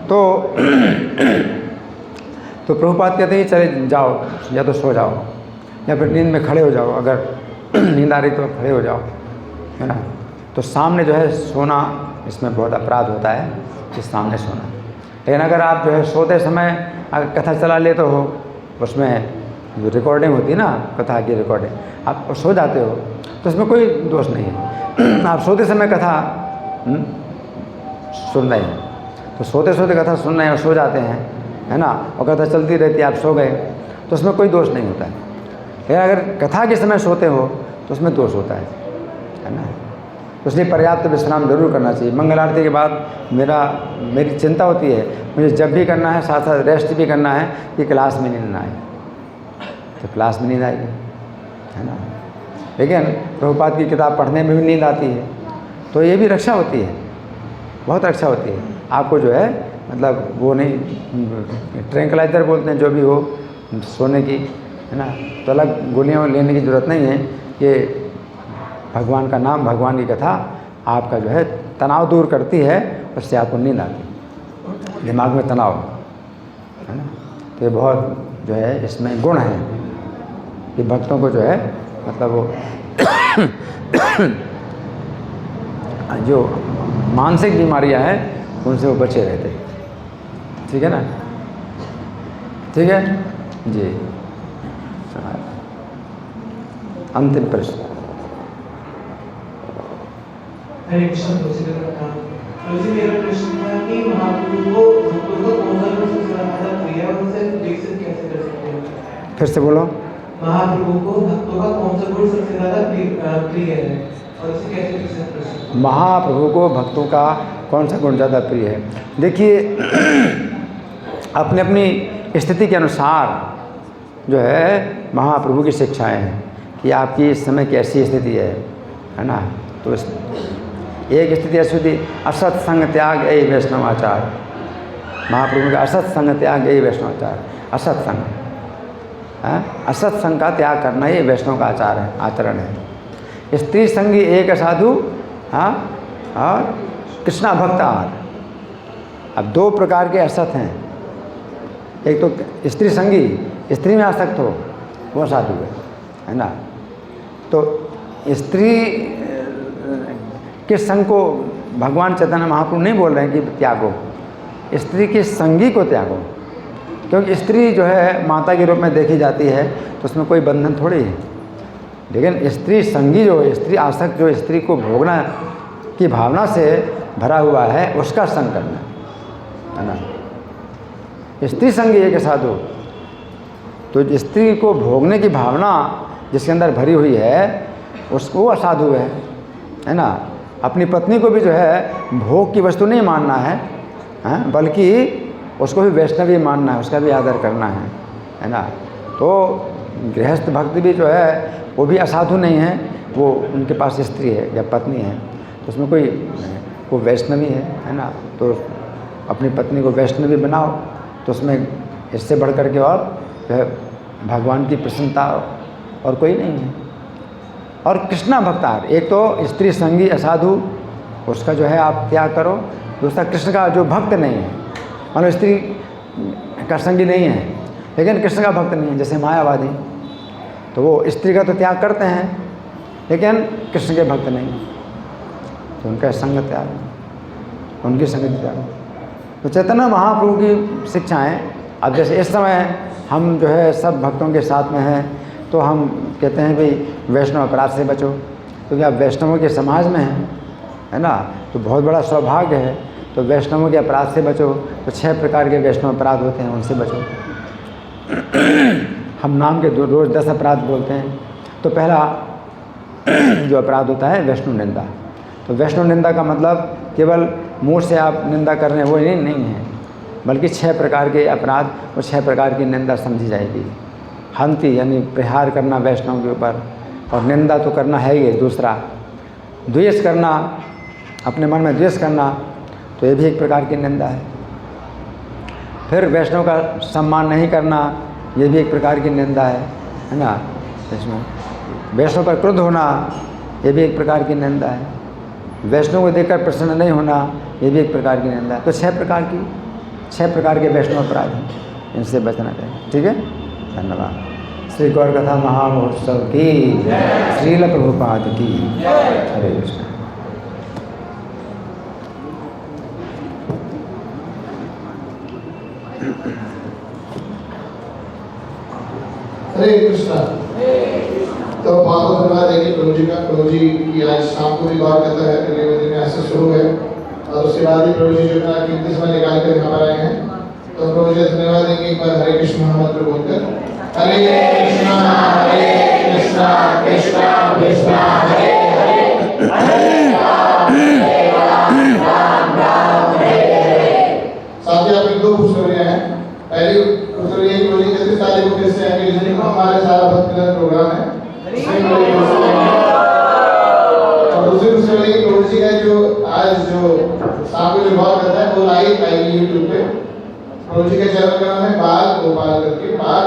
तो प्रभुपाद कहते हैं चले जाओ या तो सो जाओ या फिर नींद में खड़े हो जाओ। अगर नींद आ रही तो खड़े हो जाओ, है ना। तो सामने जो है सोना, इसमें बहुत अपराध होता है कि सामने सोना। लेकिन अगर आप जो है सोते समय अगर कथा चला लेते हो, उसमें जो रिकॉर्डिंग होती है ना कथा की रिकॉर्डिंग, आप सो जाते हो तो उसमें कोई दोष नहीं है। आप सोते समय कथा सुन रहे हैं तो सोते सोते कथा सुन रहे हैं और सो जाते हैं, है ना, और कथा चलती रहती है, आप सो गए तो उसमें कोई दोष नहीं होता है। लेकिन अगर कथा के समय सोते हो तो उसमें दोष होता है ना। तो इसलिए पर्याप्त विश्राम जरूर करना चाहिए। मंगल आरती के बाद मेरी चिंता होती है, मुझे जब भी करना है साथ साथ रेस्ट भी करना है कि क्लास में नींद ना आए, तो क्लास में नींद आएगी, है ना। लेकिन प्रभुपाद की किताब पढ़ने में भी नींद आती है, तो ये भी रक्षा होती है, बहुत रक्षा होती है। आपको जो है मतलब वो नहीं, ट्रैंक्विलाइजर बोलते हैं जो भी हो सोने की, है ना, तो अलग गोलियाँ लेने की ज़रूरत नहीं है। ये भगवान का नाम, भगवान की कथा आपका जो है तनाव दूर करती है, उससे आपको नींद आती है, दिमाग में तनाव, है ना। तो ये बहुत जो है इसमें गुण है कि भक्तों को जो है मतलब वो जो मानसिक बीमारियां हैं उनसे वो बचे रहते हैं। ठीक है ना, ठीक है जी। अंतिम प्रश्न। हरे कृष्ण। तुलसी मेरा प्रश्न था कि महाप्रभु को भक्तों का कौन सा गुण सबसे ज्यादा प्रिय है और उसे विकसित कैसे कर सकते हैं? फिर से बोलो। महाप्रभु को भक्तों का कौन सा गुण सबसे ज्यादा प्रिय है और उसे कैसे विकसित कर सकते हैं? महाप्रभु को भक्तों का कौन सा गुण ज़्यादा प्रिय है? देखिए अपनी अपनी स्थिति के अनुसार जो है महाप्रभु की शिक्षाएं हैं कि आपकी इस समय कैसी स्थिति है ना। तो एक स्थिति ऐसी होती, असत संग त्याग यही वैष्णवाचार। महाप्रभु का असत संग त्याग यही वैष्णवाचार। असत संग, असत संग का त्याग करना ये वैष्णव का आचार है, आचरण है। स्त्री संगी एक साधु, हाँ, और कृष्णा भक्त आर। अब 2 प्रकार के असत हैं। एक तो स्त्री संगी, स्त्री में आसक्त हो वो साधु है ना। तो स्त्री के संग को भगवान चैतन्य महाप्रभु नहीं बोल रहे हैं कि त्यागो, स्त्री के संगी को त्यागो, क्योंकि स्त्री जो है माता के रूप में देखी जाती है तो उसमें कोई बंधन थोड़ी है। लेकिन स्त्री संगी जो है, स्त्री आसक्त जो स्त्री को भोगना की भावना से भरा हुआ है, उसका संग करना, है ना। स्त्री संगी एक साधु, तो स्त्री को भोगने की भावना जिसके अंदर भरी हुई है उसको वो असाधु है ना। अपनी पत्नी को भी जो है भोग की वस्तु नहीं मानना है, बल्कि उसको भी वैष्णवी मानना है, उसका भी आदर करना है ना। तो गृहस्थ भक्त भी जो है वो भी असाधु नहीं है, वो उनके पास स्त्री है या पत्नी है तो उसमें कोई वो वैष्णवी है ना। तो अपनी पत्नी को वैष्णवी बनाओ तो उसमें इससे बढ़ कर के और जो है भगवान की प्रसन्नता और कोई नहीं है। और कृष्णा भक्तार, एक तो स्त्री संगी असाधु, उसका जो है आप त्याग करो। दूसरा कृष्ण का जो भक्त नहीं है, मानो स्त्री का संगी नहीं है लेकिन कृष्ण का भक्त नहीं है, जैसे मायावादी, तो वो स्त्री का तो त्याग करते हैं लेकिन कृष्ण के भक्त नहीं हैं, तो उनका संग त्याग, उनकी संगति त्याग। तो चैतन्य महाप्रभु की शिक्षाएँ, अब जैसे इस समय हम जो है सब भक्तों के साथ में हैं, तो हम कहते हैं भाई वैष्णव अपराध से बचो, क्योंकि आप वैष्णवों के समाज में हैं, है ना, तो बहुत बड़ा सौभाग्य है। तो वैष्णवों के अपराध से बचो। तो 6 प्रकार के वैष्णव अपराध होते हैं, उनसे बचो। हम नाम के रोज़ 10 अपराध बोलते हैं। तो पहला जो अपराध होता है वैष्णव निंदा। तो वैष्णव निंदा का मतलब केवल मुँह से आप निंदा कर रहे हैं वो नहीं है, बल्कि 6 प्रकार के अपराध और 6 प्रकार की निंदा समझी जाएगी। हंति यानी प्रहार करना वैष्णव के ऊपर, और निंदा तो करना है ही। दूसरा द्वेष करना, अपने मन में द्वेष करना, तो ये भी एक प्रकार की निंदा है। फिर वैष्णव का सम्मान नहीं करना, ये भी एक प्रकार की निंदा है ना। इसमें वैष्णव पर क्रोध होना, ये भी एक प्रकार की निंदा है। वैष्णव को देखकर प्रसन्न नहीं होना, ये भी एक प्रकार की निंदा है। तो 6 प्रकार के वैष्णव अपराध हैं, इनसे बचना चाहिए। ठीक है, धन्यवाद। श्री गौर कथा महामहोत्सव की, श्रील प्रभुपाद की। हरे कृष्ण। हरे कृष्णा। तो बहुत बहुत धन्यवाद देंगे प्रभु जी का। प्रभु जी की आज शाम को भी गौर कथा है, अगले दिन में ऐसे शुरू है, और उसके बाद भी प्रभु जी जो अपना कीमती समय निकाल कर यहाँ पर आए हैं, तो प्रभु जी धन्यवाद देंगे। एक बार हरे कृष्ण महामंत्र बोलकर, हरे कृष्णा कृष्णा कृष्णा हरे हरे, हरे राम राम हरे हरे। साथ ही आप एक 2 खुशखबरियां हैं। पहली खुशखबरी ये बोली कि 30 तारीख को फिर से आएंगे, जिस दिन हमारे सारा भक्त मिलन प्रोग्राम है, इसमें बड़ी खुशी है। और दूसरी खुशखबरी प्रभु जी का जो आज जो शाम को जो गौर करता है वो लाइव आएगी YouTube पे। प्रभु जी के चरण में बाल गोपाल करके बाल